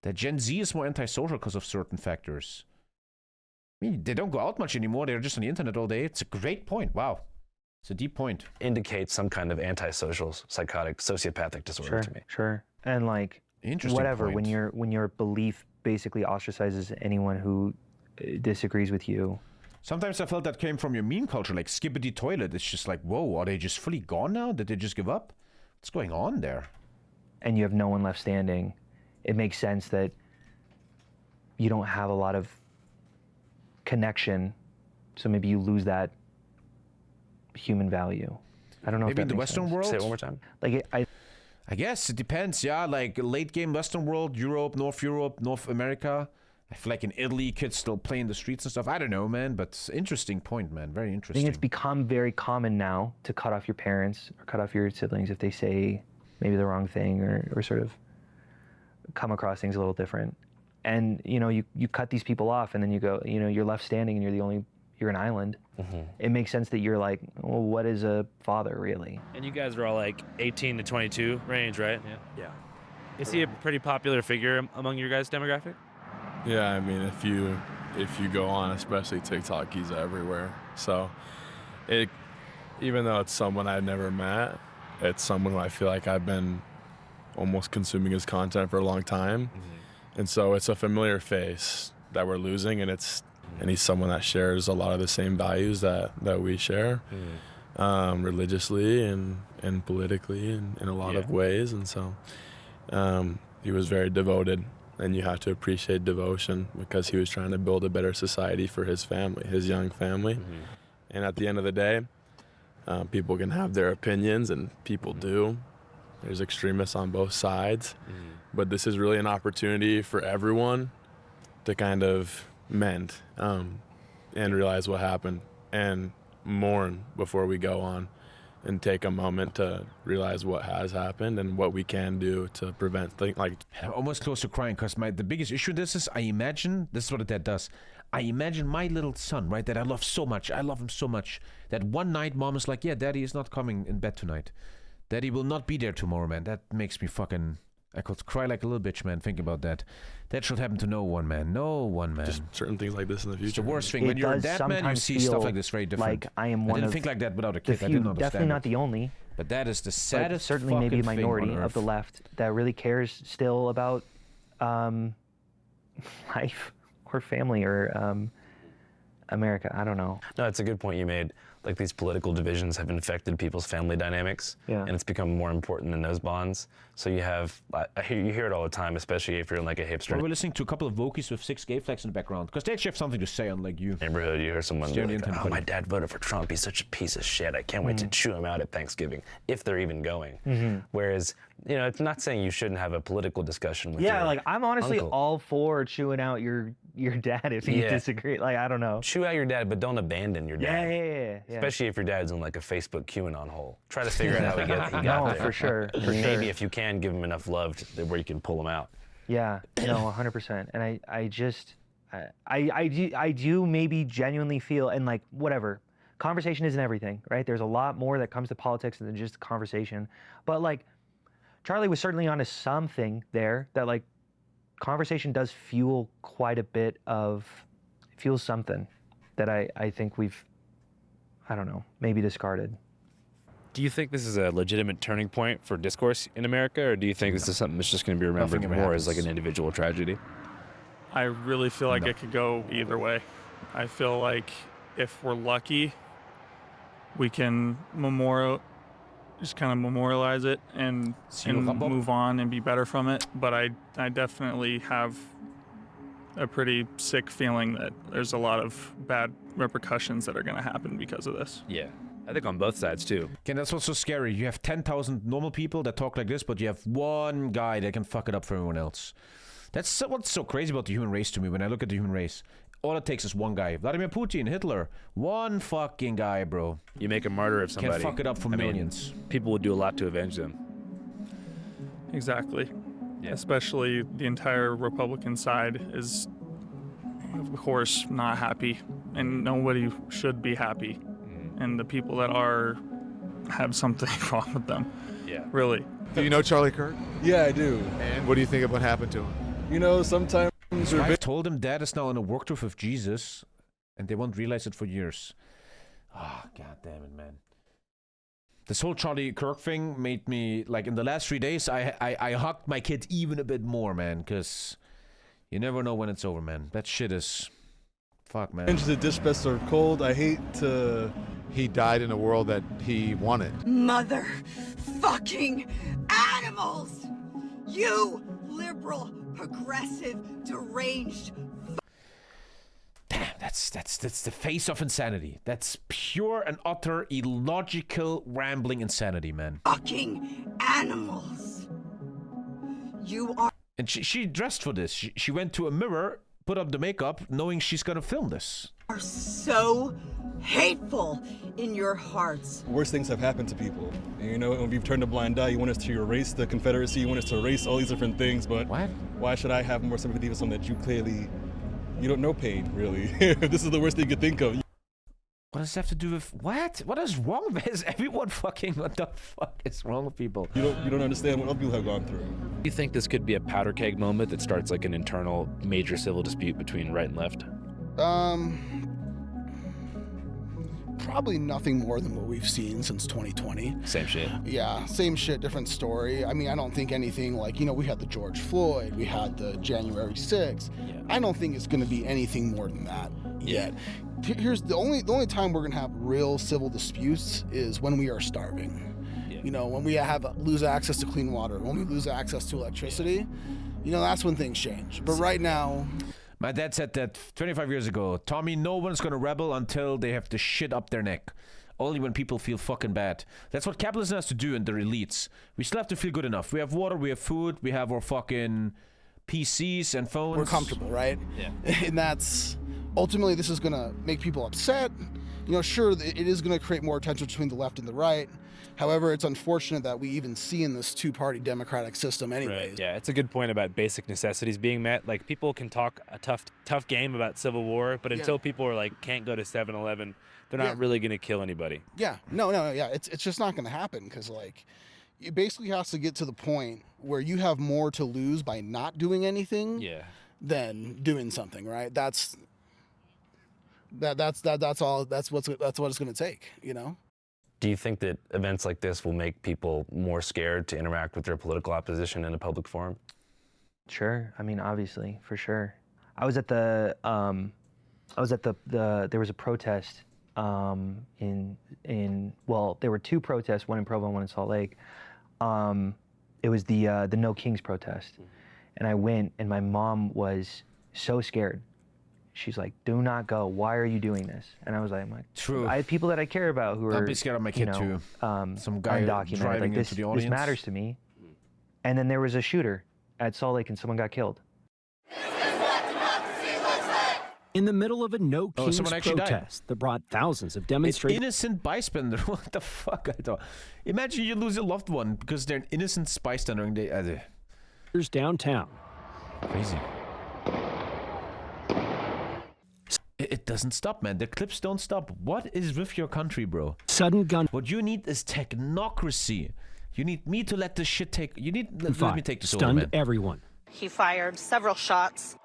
that Gen Z is more antisocial because of certain factors. I mean, they don't go out much anymore. They're just on the internet all day. It's a great point. Wow. It's a deep point. Indicates some kind of antisocial, psychotic, sociopathic disorder to me. Sure. And like, whatever, point. when your belief basically ostracizes anyone who disagrees with you. Sometimes I felt that came from your meme culture, like Skibbity Toilet. It's just like, whoa, are they just fully gone now? Did they just give up? What's going on there? And you have no one left standing. It makes sense that you don't have a lot of connection, so maybe you lose that human value. I don't know. Maybe if that in the makes Western sense. world? Say it one more time. Like I guess it depends, yeah. Like late game Western world, Europe, North America. I feel like in Italy, kids still play in the streets and stuff. I don't know, man, but interesting point, man. Very I interesting. think it's become very common now to cut off your parents or cut off your siblings if they say maybe the wrong thing or sort of come across things a little different. And, you know, you cut these people off and then you go, you know, you're left standing and you're an island. It makes sense that you're like, well, what is a father really? And you guys are all like 18 to 22 range, right? Yeah. Is he a pretty popular figure among your guys' demographic? Yeah, I mean, if you go on, especially TikTok, he's everywhere. So, even though it's someone I've never met, it's someone who I feel like I've been almost consuming his content for a long time, and so it's a familiar face that we're losing, and he's someone that shares a lot of the same values that we share, religiously and politically in a lot of ways, and so he was very devoted. And you have to appreciate devotion because he was trying to build a better society for his family, his young family. And at the end of the day, people can have their opinions, and people do. There's extremists on both sides. But this is really an opportunity for everyone to kind of mend and realize what happened and mourn before we go on, and take a moment to realize what has happened and what we can do to prevent things like. I'm almost close to crying because the biggest issue this is, I imagine, this is what that does. I imagine my little son, right, that I love so much. I love him so much that one night mom is like, yeah, daddy is not coming in bed tonight. Daddy will not be there tomorrow, man. That makes me fucking, I could cry like a little bitch, man. Think about that. That should happen to no one, man. No one, man. Just certain things like this in the future. It's the worst thing. When you're a dad, man, you see stuff like this very different. Like I am one didn't of think like that without a kid. the I few, didn't understand definitely not it. the only. But that is the saddest certainly maybe a fucking minority thing on of the earth. left that really cares still about life or family or America. I don't know. No, it's a good point you made. Like these political divisions have infected people's family dynamics, and it's become more important than those bonds. So you hear it all the time, especially if you're in like a hipster. We're listening to a couple of Wokies with 6 gay flags in the background, because they actually have something to say, unlike you. Neighborhood, you hear someone like, oh, my dad voted for Trump. He's such a piece of shit. I can't wait to chew him out at Thanksgiving, if they're even going. Whereas, you know, it's not saying you shouldn't have a political discussion with your like I'm honestly uncle. all for chewing out your dad if you disagree. Like, I don't know. Chew out your dad, but don't abandon your dad. Yeah. Especially if your dad's in like a Facebook QAnon hole. Try to figure out how he got there. For sure. Maybe if you can, give him enough love where you can pull him out. Yeah, no, 100%. And I do maybe genuinely feel, and like, whatever, conversation isn't everything, right? There's a lot more that comes to politics than just conversation. But like, Charlie was certainly onto something there, that like, conversation does fuel quite a bit of, fuels something that I think we've, I don't know, maybe discarded. Do you think this is a legitimate turning point for discourse in America, or do you think this is something that's just going to be remembered more as like an individual tragedy? I really feel like it could go either way. I feel like if we're lucky, we can just kind of memorialize it and move on and be better from it. But I definitely have a pretty sick feeling that there's a lot of bad repercussions that are going to happen because of this. Yeah. I think on both sides too. Okay, that's what's so scary. You have 10,000 normal people that talk like this, but you have one guy that can fuck it up for everyone else. That's what's so crazy about the human race to me. When I look at the human race, all it takes is one guy. Vladimir Putin, Hitler, one fucking guy, bro. You make a martyr of somebody. Can fuck it up for millions. People would do a lot to avenge them. Exactly. Yeah. Especially the entire Republican side is, of course, not happy, and nobody should be happy. And the people that are have something wrong with them. Yeah. Really. Do you know Charlie Kirk? Yeah, I do. And what do you think of what happened to him? You know, sometimes I've told him Dad is now on a work trip with Jesus, and they won't realize it for years. Ah, god damn it, man. This whole Charlie Kirk thing made me, like, in the last 3 days, I hugged my kid even a bit more, man, because you never know when it's over, man. That shit is... Fuck, man. The dispatches are cold. I hate to... He died in a world that he wanted. Mother fucking animals! You liberal, progressive, deranged... Damn, that's the face of insanity. That's pure and utter illogical, rambling insanity, man. Fucking animals! You are... And she dressed for this. She went to a mirror, put up the makeup, knowing she's gonna film this. Are so hateful in your hearts. Worse things have happened to people. You know, when we've turned a blind eye, you want us to erase the Confederacy, you want us to erase all these different things, but why should I have more sympathy for something that you clearly, you don't know pain, really? This is the worst thing you could think of. What does this have to do with what? What is wrong with this? Everyone fucking, what the fuck is wrong with people? You don't understand what other people have gone through. Do you think this could be a powder keg moment that starts like an internal major civil dispute between right and left? Probably nothing more than what we've seen since 2020. Same shit. Yeah, same shit, different story. I mean, I don't think anything like, you know, we had the George Floyd, we had the January 6th. Yeah. I don't think it's going to be anything more than that yet. Here's the only time we're going to have real civil disputes is when we are starving. Yeah. You know, when we lose access to clean water, when we lose access to electricity, you know, that's when things change. But right now... My dad said that 25 years ago. Tommy, no one's gonna rebel until they have the shit up their neck. Only when people feel fucking bad. That's what capitalism has to do in the elites. We still have to feel good enough. We have water, we have food, we have our fucking PCs and phones. We're comfortable, right? Yeah. And that's... Ultimately, this is gonna make people upset. You know, sure, it is gonna create more tension between the left and the right. However, it's unfortunate that we even see in this two-party democratic system anyways. Right. Yeah, it's a good point about basic necessities being met. Like, people can talk a tough game about civil war, but until people are like, can't go to 7-Eleven, they're not really going to kill anybody. Yeah, no, yeah, it's just not going to happen because, like, it basically has to get to the point where you have more to lose by not doing anything than doing something, right? That's what it's going to take, you know? Do you think that events like this will make people more scared to interact with their political opposition in a public forum? Sure. I mean, obviously, for sure. I was at the I was at there was a protest well, there were 2 protests, one in Provo and one in Salt Lake. It was the No Kings protest. And I went, and my mom was so scared. She's like, "Do not go. Why are you doing this?" And I was like, True. I have people that I care about who are, I'd be scared of my kid too. Some guy undocumented. driving Like, into the audience. This matters to me. And then there was a shooter at Salt Lake, and someone got killed. In the middle of a No Kings someone actually protest that brought thousands of It's demonstrators. innocent bystander. What the fuck? I thought. Imagine you lose a loved one because they're an innocent bystander. Downtown. Crazy. It doesn't stop, man. The clips don't stop. What is with your country, bro? Sudden gun. What you need is technocracy. You need me to let this shit take. You need let me take this over, Stunned man. everyone. He fired several shots.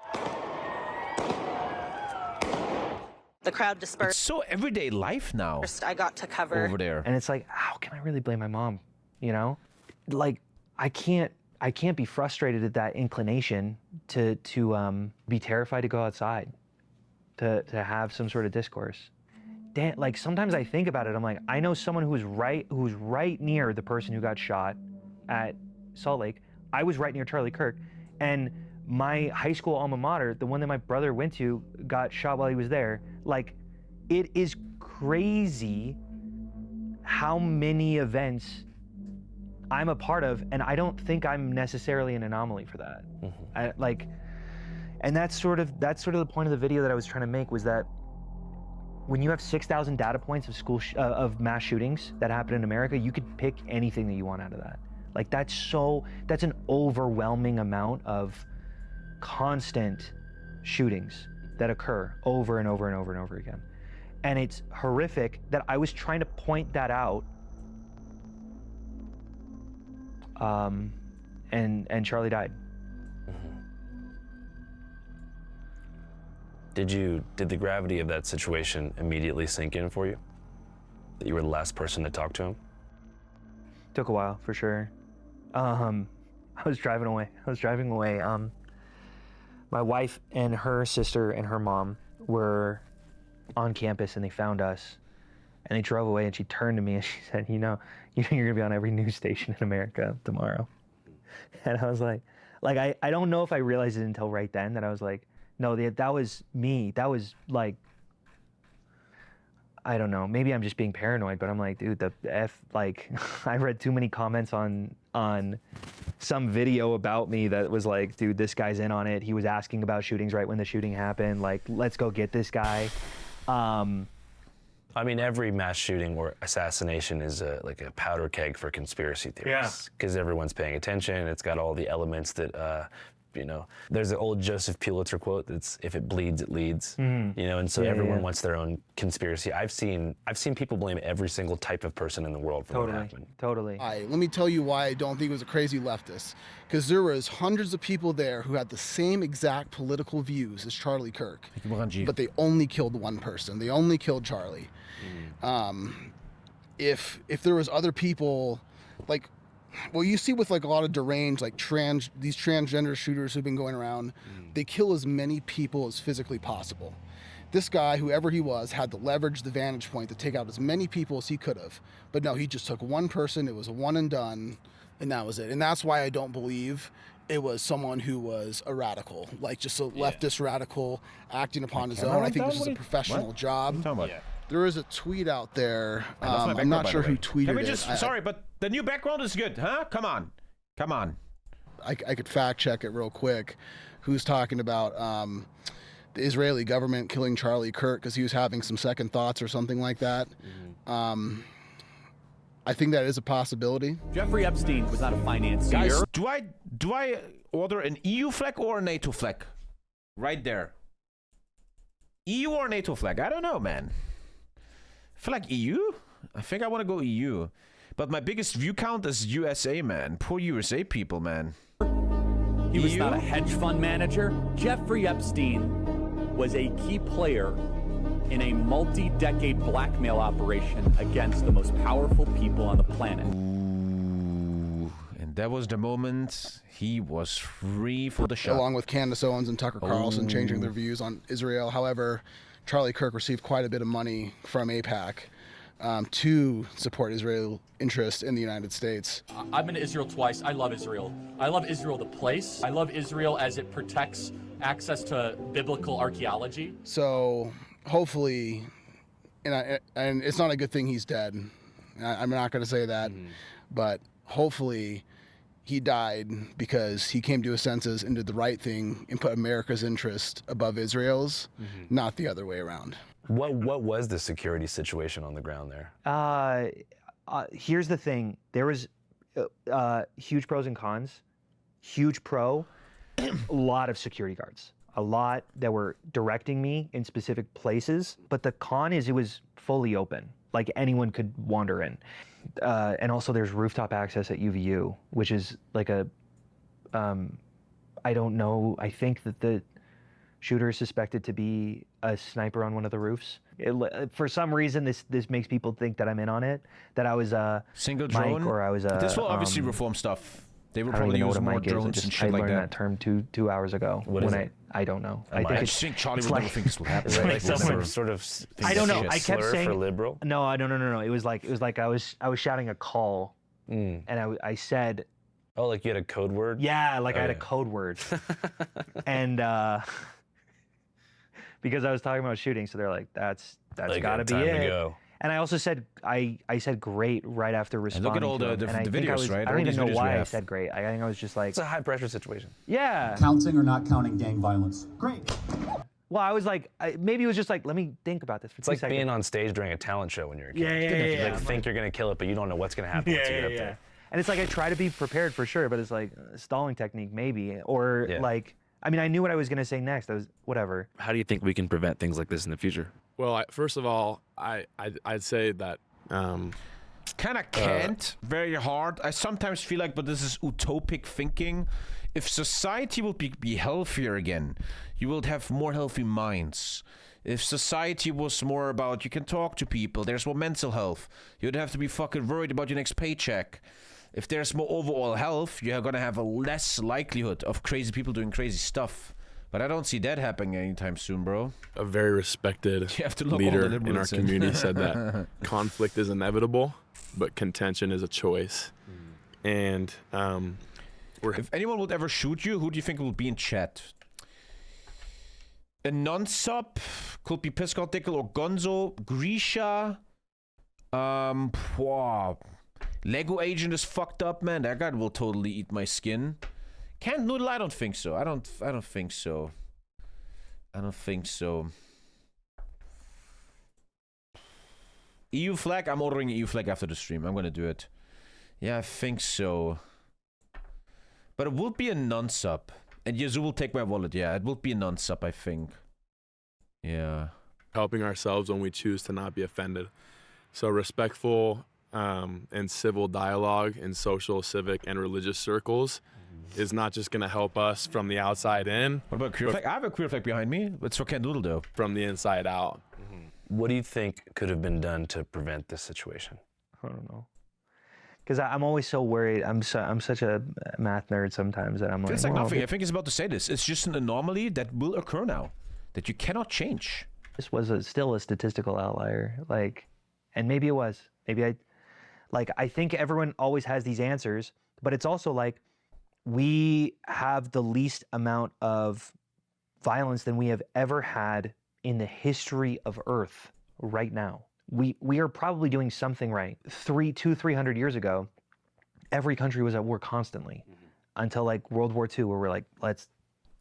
The crowd dispersed. It's so everyday life now. I got to cover over there. And it's like, how can I really blame my mom? You know, like I can't be frustrated at that inclination to be terrified to go outside, to have some sort of discourse. Damn, like sometimes I think about it. I'm like, I know someone who's right near the person who got shot at Salt Lake. I was right near Charlie Kirk, and my high school alma mater, the one that my brother went to, got shot while he was there. Like, it is crazy how many events I'm a part of, and I don't think I'm necessarily an anomaly for that. And that's sort of the point of the video that I was trying to make, was that when you have 6,000 data points of of mass shootings that happen in America, you could pick anything that you want out of that. Like, that's an overwhelming amount of constant shootings that occur over and over and over and over again. And it's horrific that I was trying to point that out, and Charlie died. Did the gravity of that situation immediately sink in for you? That you were the last person to talk to him? Took a while, for sure. I was driving away. My wife and her sister and her mom were on campus, and they found us, and they drove away, and she turned to me and she said, you know you're gonna be on every news station in America tomorrow. And I was like I don't know if I realized it until right then that I was like, no, that was me. That was like, I don't know, maybe I'm just being paranoid, but I'm like, dude, like, I read too many comments on some video about me that was like, dude, this guy's in on it. He was asking about shootings right when the shooting happened. Like, let's go get this guy. I mean, every mass shooting or assassination is like a powder keg for conspiracy theories. Because everyone's paying attention. It's got all the elements that, there's an old Joseph Pulitzer quote that's, if it bleeds, it leads. And so everyone wants their own conspiracy. I've seen people blame every single type of person in the world for what happened. Totally. Let me tell you why I don't think it was a crazy leftist. Because there was hundreds of people there who had the same exact political views as Charlie Kirk. But they only killed one person. They only killed Charlie. If there was other people, like, well, you see with like a lot of deranged, like these transgender shooters who've been going around, they kill as many people as physically possible. This guy, whoever he was, had to leverage the vantage point to take out as many people as he could have. But no, he just took one person. It was a one and done, and that was it. And that's why I don't believe it was someone who was a radical, like just a leftist radical acting upon his own. I think this was a professional job. There is a tweet out there. I'm not sure who tweeted it. Sorry, but the new background is good, huh? Come on. I could fact check it real quick. Who's talking about the Israeli government killing Charlie Kirk because he was having some second thoughts or something like that? I think that is a possibility. Jeffrey Epstein was not a financier. Guys, do I order an EU flag or a NATO flag? Right there. EU or NATO flag? I don't know, man. I feel like EU? I think I want to go EU. But my biggest view count is USA, man. Poor USA people, man. He was not a hedge fund manager. Jeffrey Epstein was a key player in a multi-decade blackmail operation against the most powerful people on the planet. Ooh, and that was the moment he was free for the shot. Along with Candace Owens and Tucker Carlson changing their views on Israel. However, Charlie Kirk received quite a bit of money from AIPAC to support Israel interest in the United States. I've been to Israel twice. I love Israel. I love Israel, the place. I love Israel as it protects access to biblical archaeology. So hopefully, and it's not a good thing he's dead. I'm not going to say that, but hopefully he died because he came to his senses and did the right thing and put America's interest above Israel's, not the other way around. What was the security situation on the ground there? Here's the thing. There was huge pros and cons. Huge pro, a lot of security guards. A lot that were directing me in specific places. But the con is it was fully open. Like anyone could wander in. And also there's rooftop access at UVU, which is like a, I don't know, I think that the shooter is suspected to be a sniper on one of the roofs. For some reason, this makes people think that I'm in on it, that I was a single Mike drone, or I was a. This will obviously reform stuff. They will I don't probably even know use what a more mic drones is. and I shit like learned that. that term two hours ago. What is when it? I don't know. I just think Charlie would never think this will happen. Is it like Like, some sort of I don't know. I kept slur saying for liberal? No. It was like I was shouting a call, and I said. Oh, like you had a code word? Yeah, like I had a code word, and because I was talking about shooting, so they're like, that's Like, got to be time to it. go. And I also said I said great right after responding. look at all to the him. And I the think videos, I was, right? I All don't even these know videos we why I have. said great. I think I was just like, It's a high pressure situation. yeah. Counting or not counting gang violence? Great. Well, I was like, maybe it was just like, let me think about this for It's 2 like seconds. being on stage during a talent show when you're a kid. Yeah, You yeah. like think you're gonna kill it, but you don't know what's gonna happen once you get up there. And it's like I try to be prepared for sure, but it's like a stalling technique maybe, or like, I mean, I knew what I was gonna say next. I was whatever. How do you think we can prevent things like this in the future? Well, first of all, I'd say that. Kind of can't very hard. I sometimes feel like, but this is utopic thinking. If society will be healthier again, you will have more healthy minds. If society was more about you can talk to people, there's more mental health. You'd have to be fucking worried about your next paycheck. If there's more overall health, you're gonna have a less likelihood of crazy people doing crazy stuff. But I don't see that happening anytime soon, bro. A very respected You have to look leader all the in our liberals in. community said that conflict is inevitable, but contention is a choice. And if anyone would ever shoot you, who do you think will be in chat? A non-sub could be Piscal Dickel or Gonzo. Grisha. Lego Agent is fucked up, man. That guy will totally eat my skin. Canned Noodle, I don't think so. I don't think so. I don't think so. EU flag? I'm ordering EU flag after the stream. I'm gonna do it. Yeah, I think so. But it would be a non-sub. And Yazoo will take my wallet. Yeah, it would be a non-sub, I think. Yeah. helping ourselves when we choose to not be offended. So respectful and civil dialogue in social, civic, and religious circles is not just going to help us from the outside in. What about queer flag? I have a queer flag behind me. It's for Ken Doodle, though. From the inside out. What do you think could have been done to prevent this situation? I don't know. Because I'm always so worried. I'm such a math nerd sometimes that I'm like, It's like well, nothing. I think he's about to say this. It's just an anomaly that will occur now, that you cannot change. This was still a statistical outlier. And maybe it was. Maybe I think everyone always has these answers, but it's also like we have the least amount of violence than we have ever had in the history of Earth right now. We are probably doing something right. 300 years ago, every country was at war constantly until like World War II, where we're like, let's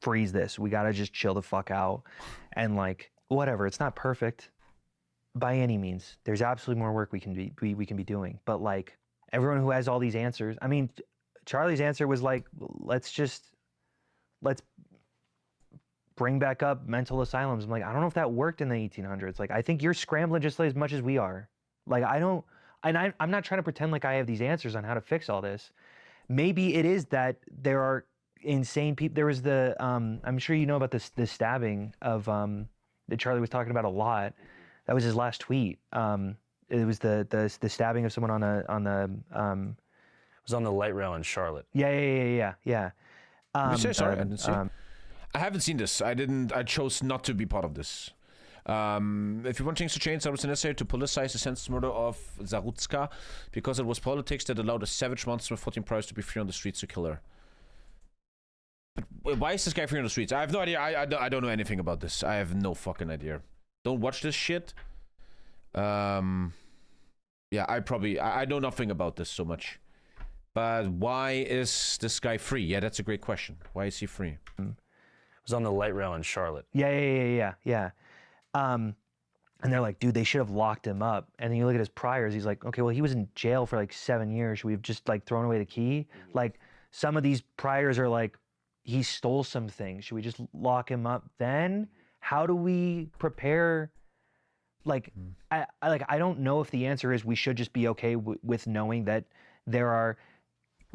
freeze this. We gotta just chill the fuck out and like whatever. It's not perfect by any means. There's absolutely more work we can be doing. But like everyone who has all these answers, I mean, Charlie's answer was like, let's bring back up mental asylums. I'm like, I don't know if that worked in the 1800s. Like, I think you're scrambling just as much as we are. Like, I'm not trying to pretend like I have these answers on how to fix all this. Maybe it is that there are insane people. There was the, I'm sure you know about the stabbing of, that Charlie was talking about a lot. That was his last tweet. It was the stabbing of someone it was on the light rail in Charlotte. Yeah. Sorry, I didn't see. I haven't seen this. I chose not to be part of this. If you want things to change, it was necessary to politicize the senseless murder of Zarutska because it was politics that allowed a savage monster of 14 priors to be free on the streets to kill her. But why is this guy free on the streets? I have no idea. I don't know anything about this. I have no fucking idea. Don't watch this shit. Yeah, I know nothing about this so much. But why is this guy free? Yeah, that's a great question. Why is he free? It was on the light rail in Charlotte. Yeah. And they're like, dude, they should have locked him up. And then you look at his priors, he's like, okay, well, he was in jail for like 7 years. Should we have just like thrown away the key? Like, some of these priors are like, he stole some things. Should we just lock him up then? How do we prepare? Like, I don't know if the answer is we should just be okay with knowing that there are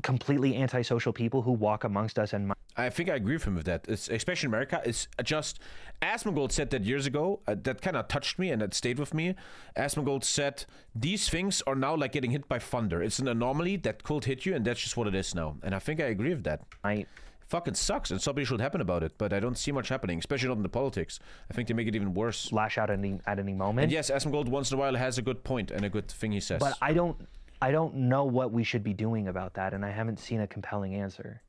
completely antisocial people who walk amongst us and I think I agree with him with that. It's, especially in America, it's just, Asmongold said that years ago, that kind of touched me and that stayed with me. Asmongold said, these things are now like getting hit by thunder. It's an anomaly that could hit you and that's just what it is now. And I think I agree with that. It fucking sucks and something should happen about it, but I don't see much happening, especially not in the politics. I think they make it even worse. Lash out at any moment. And yes, Asmongold once in a while has a good point and a good thing he says. But I don't know what we should be doing about that, and I haven't seen a compelling answer.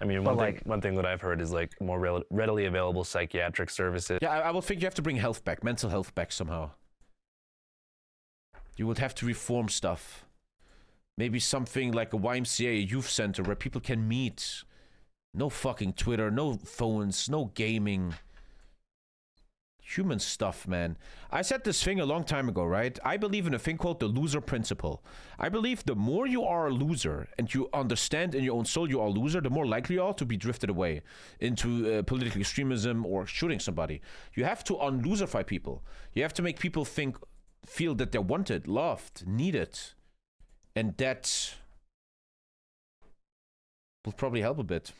I mean, one thing that I've heard is like more readily available psychiatric services. Yeah, I will think you have to bring health back, mental health back somehow. You would have to reform stuff. Maybe something like a YMCA, a youth center where people can meet. No fucking Twitter, no phones, no gaming. Human stuff, man. I said this thing a long time ago, right? I believe in a thing called the loser principle. I believe the more you are a loser and you understand in your own soul you are a loser, the more likely you are to be drifted away into political extremism or shooting somebody. You have to unloserify people. You have to make people feel that they're wanted, loved, needed. And that will probably help a bit.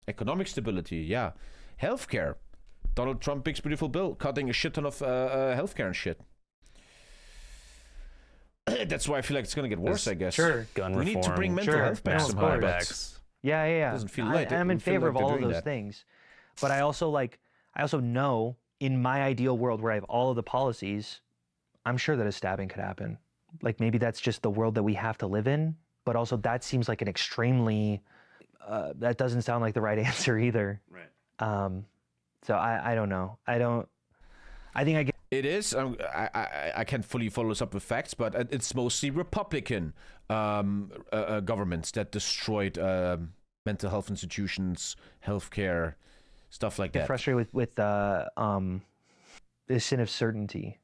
Economic stability, yeah. Healthcare. Donald Trump, big beautiful bill, cutting a shit ton of healthcare and shit. That's why I feel like it's gonna get worse, I guess. Sure. We need to bring mental health back somehow. Yeah. Doesn't feel like I'm in favor of all of those that. things, but I also know in my ideal world where I have all of the policies, I'm sure that a stabbing could happen. Like maybe that's just the world that we have to live in, but also that seems like an extremely that doesn't sound like the right answer either. Right. So I don't know. I think I get. It is. I can't fully follow this up with facts, but it's mostly Republican governments that destroyed mental health institutions, healthcare, stuff like that. Frustrated with the sin of certainty.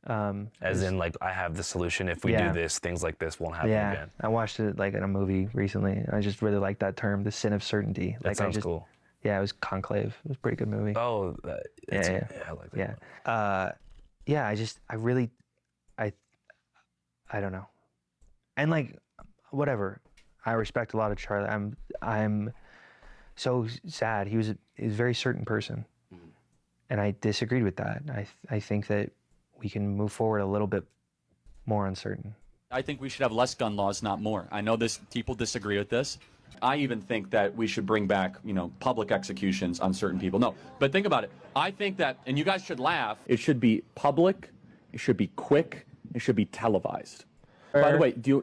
As in, like, I have the solution. If we do this, things like this won't happen again. I watched it like in a movie recently. And I just really liked that term, the sin of certainty. That sounds cool. Yeah, it was Conclave. It was a pretty good movie. Oh, yeah, I like that. Yeah. I don't know. And like, whatever. I respect a lot of Charlie. I'm so sad. He was a very certain person, and I disagreed with that. I think that we can move forward a little bit more uncertain. I think we should have less gun laws, not more. I know people disagree with this. I even think that we should bring back, public executions on certain people. No, but think about it. I think that, and you guys should laugh, it should be public, it should be quick, it should be televised. By the way, you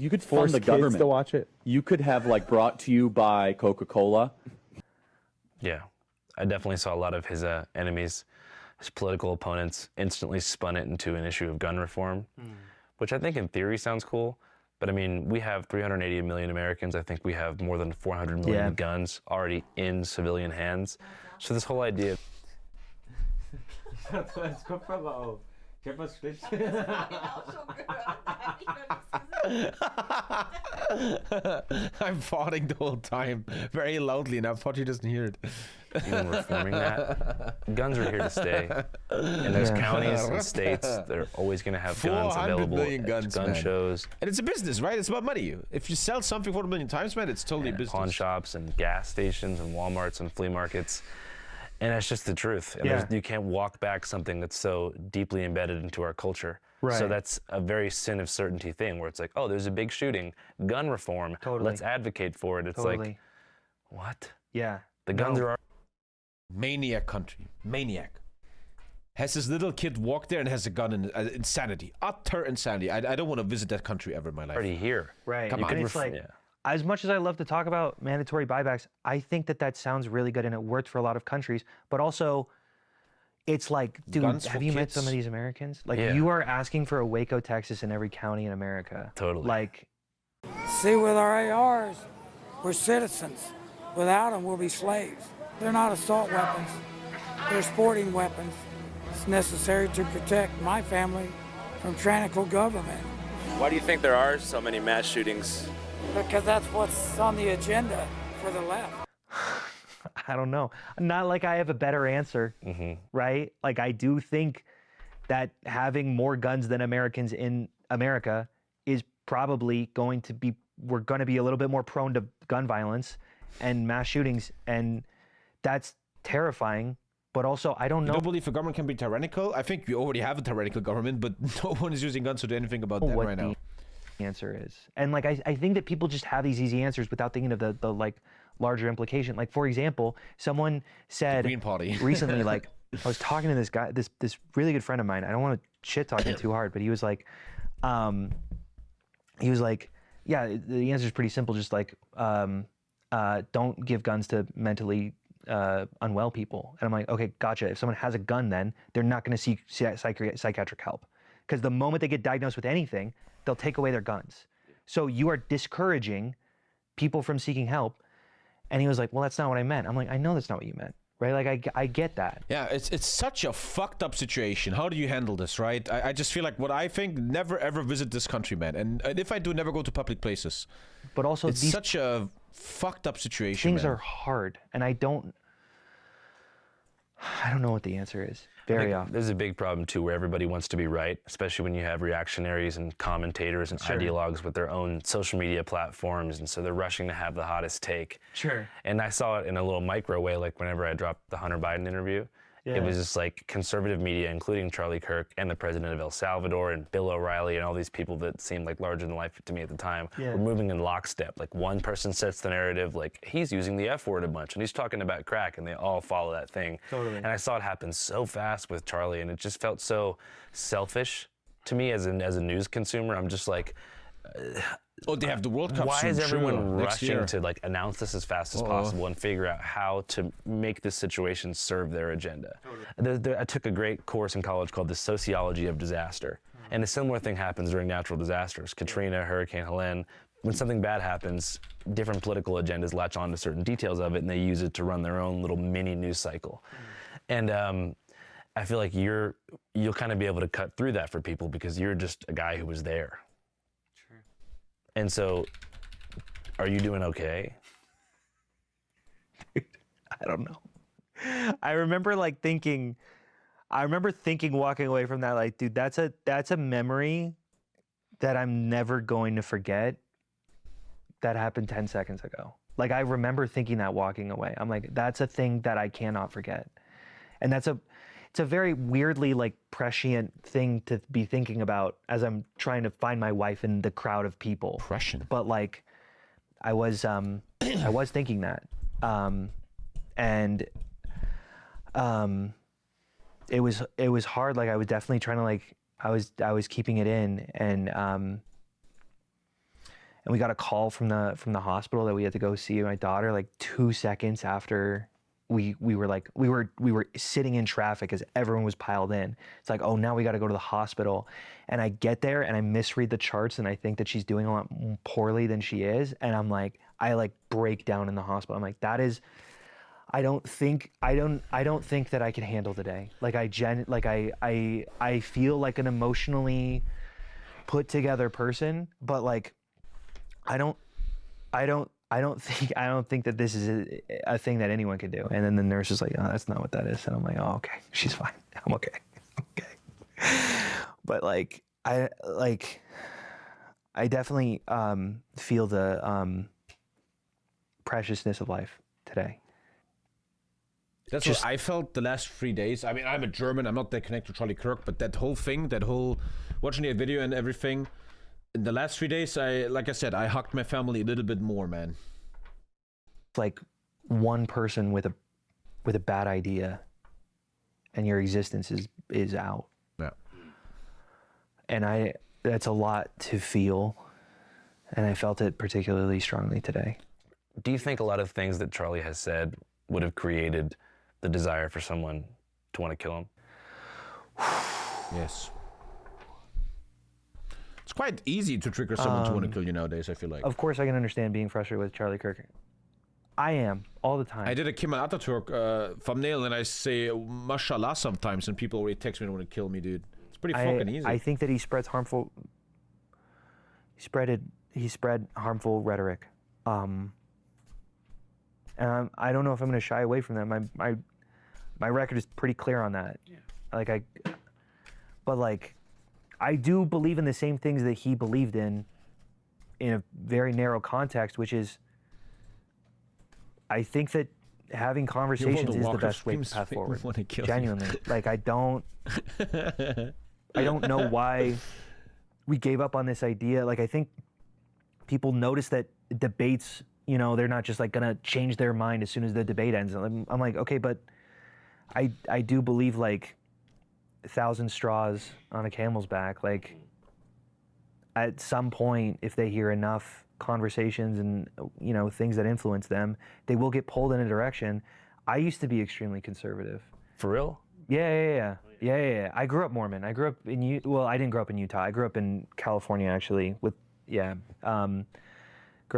could fund the government to watch it. You could have brought to you by Coca-Cola. Yeah, I definitely saw a lot of his enemies, his political opponents, instantly spun it into an issue of gun reform, which I think in theory sounds cool. But I mean, we have 380 million Americans. I think we have more than 400 million guns already in civilian hands. So this whole idea. I'm farting the whole time, very loudly, and I thought you doesn't hear it. Even reforming that, guns are here to stay. And there's counties and states that are always going to have guns available at gun shows. And it's a business, right? It's about money. If you sell something 4 million times, man, it's totally business. Pawn shops and gas stations and Walmarts and flea markets. And that's just the truth. And you can't walk back something that's so deeply embedded into our culture. Right. So that's a very sin of certainty thing where it's like, oh, there's a big shooting, gun reform. Totally. Let's advocate for it. It's like, what? Yeah. The guns are our maniac country. Maniac. has this little kid walked there and has a gun in insanity, utter insanity. I don't want to visit that country ever in my life. Already here. Right. Come on. And it's like, as much as I love to talk about mandatory buybacks, I think that sounds really good and it worked for a lot of countries. But also, it's like, dude, have you met some of these Americans? Like, you are asking for a Waco, Texas in every county in America. Totally. Like, see, with our ARs, we're citizens. Without them, we'll be slaves. They're not assault weapons. They're sporting weapons. It's necessary to protect my family from tyrannical government. Why do you think there are so many mass shootings? Because that's what's on the agenda for the left. I don't know. Not like I have a better answer, right? Like, I do think that having more guns than Americans in America is probably going to be, we're going to be a little bit more prone to gun violence and mass shootings, and that's terrifying. But also, I don't know. You don't believe the government can be tyrannical? I think we already have a tyrannical government, but no one is using guns to do anything about that right now. The answer is, and like I think that people just have these easy answers without thinking of the like larger implication. Like, for example, someone said Green Party recently, like, I was talking to this guy, this really good friend of mine. I don't want to shit talk him too hard, but he was like, yeah, the answer is pretty simple. Just like, don't give guns to mentally unwell people. And I'm like, okay, gotcha. If someone has a gun, then they're not going to seek psychiatric help, because the moment they get diagnosed with anything, they'll take away their guns. So you are discouraging people from seeking help. And he was like, well, that's not what I meant. I'm like, I know that's not what you meant, right? Like, I get that. Yeah, it's such a fucked up situation. How do you handle this, right? I just feel like what I think, never ever visit this country, man. And if I do, never go to public places. But also, it's such a fucked up situation, Things man. are hard, and I don't know what the answer is very often. There's a big problem too, where everybody wants to be right, especially when you have reactionaries and commentators and ideologues with their own social media platforms, and so they're rushing to have the hottest take. Sure. And I saw it in a little micro way, like whenever I dropped the Hunter Biden interview. Yeah. It was just like conservative media, including Charlie Kirk and the president of El Salvador and Bill O'Reilly and all these people that seemed like larger than life to me at the time, were moving in lockstep. Like, one person sets the narrative, like, he's using the F word a bunch and he's talking about crack, and they all follow that thing. Totally. And I saw it happen so fast with Charlie, and it just felt so selfish to me as a news consumer. I'm just like, oh, they have the World Cup why soon, is everyone sure, next rushing year. to like announce this as fast as possible and figure out how to make this situation serve their agenda? I took a great course in college called The Sociology of Disaster. And a similar thing happens during natural disasters. Katrina, Hurricane Helene. When something bad happens, different political agendas latch on to certain details of it, and they use it to run their own little mini news cycle. And I feel like you'll kind of be able to cut through that for people because you're just a guy who was there. And so, are you doing okay? Dude, I don't know. I remember thinking walking away from that, like, dude, that's a memory that I'm never going to forget that happened 10 seconds ago. Like, I remember thinking that walking away. I'm like, that's a thing that I cannot forget. And it's a very weirdly like prescient thing to be thinking about as I'm trying to find my wife in the crowd of people. Prescient. But like, I was thinking that, and it was hard. Like, I was definitely trying to like, I was keeping it in, and we got a call from the hospital that we had to go see my daughter like 2 seconds after. We were sitting in traffic as everyone was piled in. It's like, oh, now we got to go to the hospital. And I get there and I misread the charts and I think that she's doing a lot more poorly than she is. And I'm like, I break down in the hospital. I'm like, I don't think that I can handle the day. Like, I feel like an emotionally put together person, but like, I don't think that this is a thing that anyone could do. And then the nurse is like, oh, that's not what that is. And I'm like, oh, okay, she's fine. I'm okay. But like, I definitely feel the preciousness of life today. That's what I felt the last 3 days. I mean, I'm a German. I'm not that connected to Charlie Kirk, but that whole watching the video and everything, in the last 3 days, like I said, I hugged my family a little bit more, man. Like one person with a bad idea, and your existence is is out. Yeah. And that's a lot to feel, and I felt it particularly strongly today. Do you think a lot of things that Charlie has said would have created the desire for someone to want to kill him? Yes. It's quite easy to trigger someone to want to kill you nowadays, I feel like. Of course I can understand being frustrated with Charlie Kirk. I am, all the time. I did a Kemal Atatürk thumbnail, and I say mashallah sometimes, and people already text me and want to kill me, dude. It's pretty fucking easy. I think that he spreads harmful... He spread harmful rhetoric. And I don't know if I'm going to shy away from that. My record is pretty clear on that. Yeah. But I do believe in the same things that he believed in a very narrow context, which is, I think that having conversations is the best way path forward. Genuinely, I don't know why we gave up on this idea. I think people notice that debates, they're not just gonna change their mind as soon as the debate ends. I'm like, okay, but I do believe 1,000 straws on a camel's back. At some point, if they hear enough conversations and things that influence them, they will get pulled in a direction. I used to be extremely conservative. For real? Yeah. I grew up Mormon. I grew up in I didn't grow up in Utah. I grew up in California actually. Grew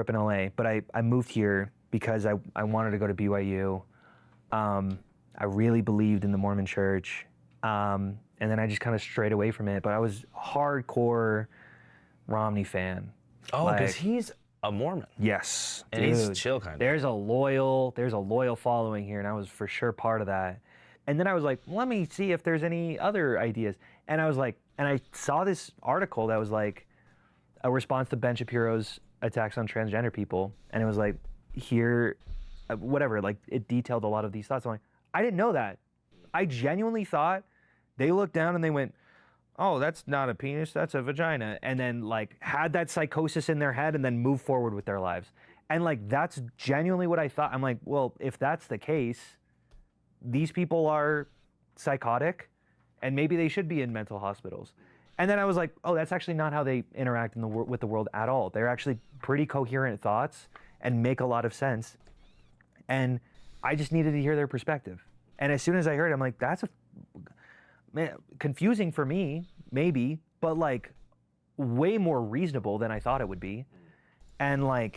up in LA, but I moved here because I wanted to go to BYU. I really believed in the Mormon Church, and then I just kind of strayed away from it. But I was a hardcore Romney fan. Oh, because he's a Mormon. Yes, and dude, he's chill kind of. There's a loyal following here, and I was for sure part of that. And then I was like, let me see if there's any other ideas. And I was like, and I saw this article that was a response to Ben Shapiro's attacks on transgender people, and it was it detailed a lot of these thoughts. I'm like, I didn't know that. I genuinely thought they looked down and they went, oh, that's not a penis, that's a vagina, and then had that psychosis in their head and then move forward with their lives. And that's genuinely what I thought. I'm like, well, if that's the case, these people are psychotic and maybe they should be in mental hospitals. And then I was like, oh, that's actually not how they interact with the world at all. They're actually pretty coherent thoughts and make a lot of sense. And I just needed to hear their perspective. And as soon as I heard it, I'm like, that's confusing for me, maybe, but way more reasonable than I thought it would be. And I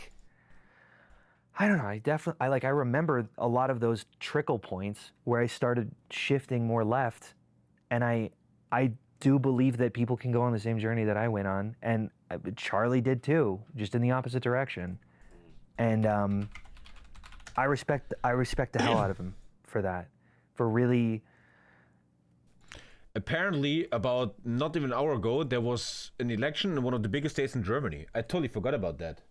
don't know, I remember a lot of those trickle points where I started shifting more left, and I do believe that people can go on the same journey that I went on, and Charlie did too, just in the opposite direction. And I respect the hell out of him for that, for really. Apparently, about not even an hour ago, there was an election in one of the biggest states in Germany. I totally forgot about that.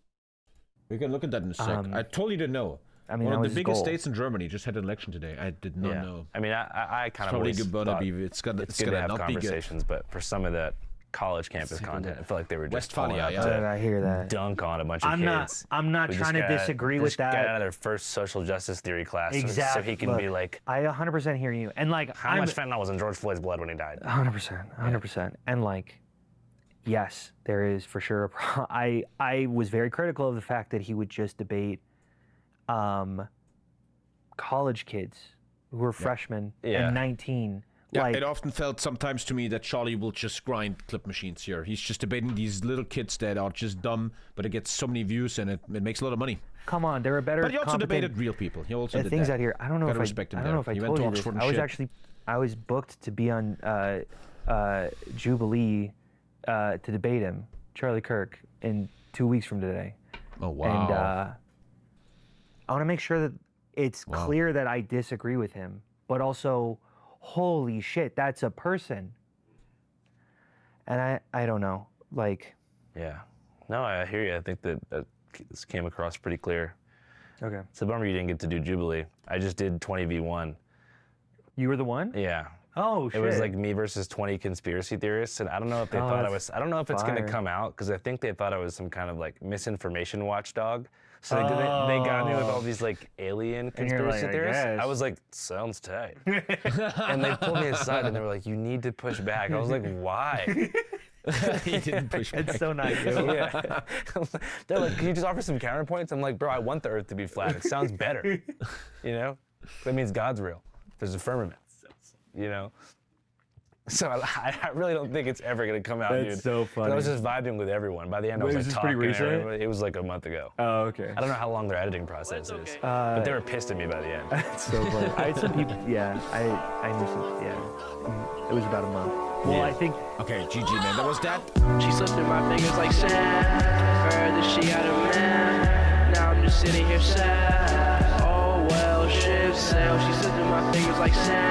We can look at that in a sec. I totally didn't know. I mean, one of the biggest states in Germany just had an election today. I did not know. I mean, I kind of probably always thought it's gonna have not conversations, but for some of that college campus content, I feel like they were just pulling up I hear that. dunk on a bunch of kids. I'm not trying to disagree with that. Got out of their first social justice theory class, exactly. So he can be like, I 100% hear you. And how much fentanyl was in George Floyd's blood when he died? 100%. And yes, there is for sure. I was very critical of the fact that he would just debate college kids who were freshmen and 19. Yeah, it often felt sometimes to me that Charlie will just grind clip machines here. He's just debating these little kids that are just dumb, but it gets so many views and it makes a lot of money. Come on, there are better. But he also debated real people. He also did things that. out here. I don't know if I told you this. I was booked to be on Jubilee to debate him, Charlie Kirk, in 2 weeks from today. Oh wow! And I want to make sure that it's clear that I disagree with him, but also, holy shit, that's a person. And I don't know, Yeah. No, I hear you. I think that this came across pretty clear. Okay. It's a bummer you didn't get to do Jubilee. I just did 20v1. You were the one? Yeah. Oh shit. It was me versus 20 conspiracy theorists, and I don't know if they thought I was. I don't know if it's gonna come out because I think they thought I was some kind of misinformation watchdog. So they got me with all these like alien And you're conspiracy like, I theorists. guess. I was like, sounds tight. And they pulled me aside and they were like, you need to push back. I was like, why? He didn't push back. It's so not you. Yeah. They're like, can you just offer some counterpoints? I'm like, bro, I want the Earth to be flat. It sounds better. You know? That means God's real. There's a firmament. You know? So I really don't think it's ever gonna come out, dude. That's so funny. I was just vibing with everyone. By the end, I Wait, was is like this pretty talking to recent? everybody. It was like a month ago. Oh, okay. I don't know how long their editing process is, but they were pissed at me by the end. That's so funny. I had some people, yeah, I knew some, yeah. It was about a month. Well, Yeah. I think. Okay, GG, man. That was that. She slipped through my fingers like sand. Further she had a man. Now I'm just sitting here sad. Oh well, ship sail. She slipped through my fingers like sand.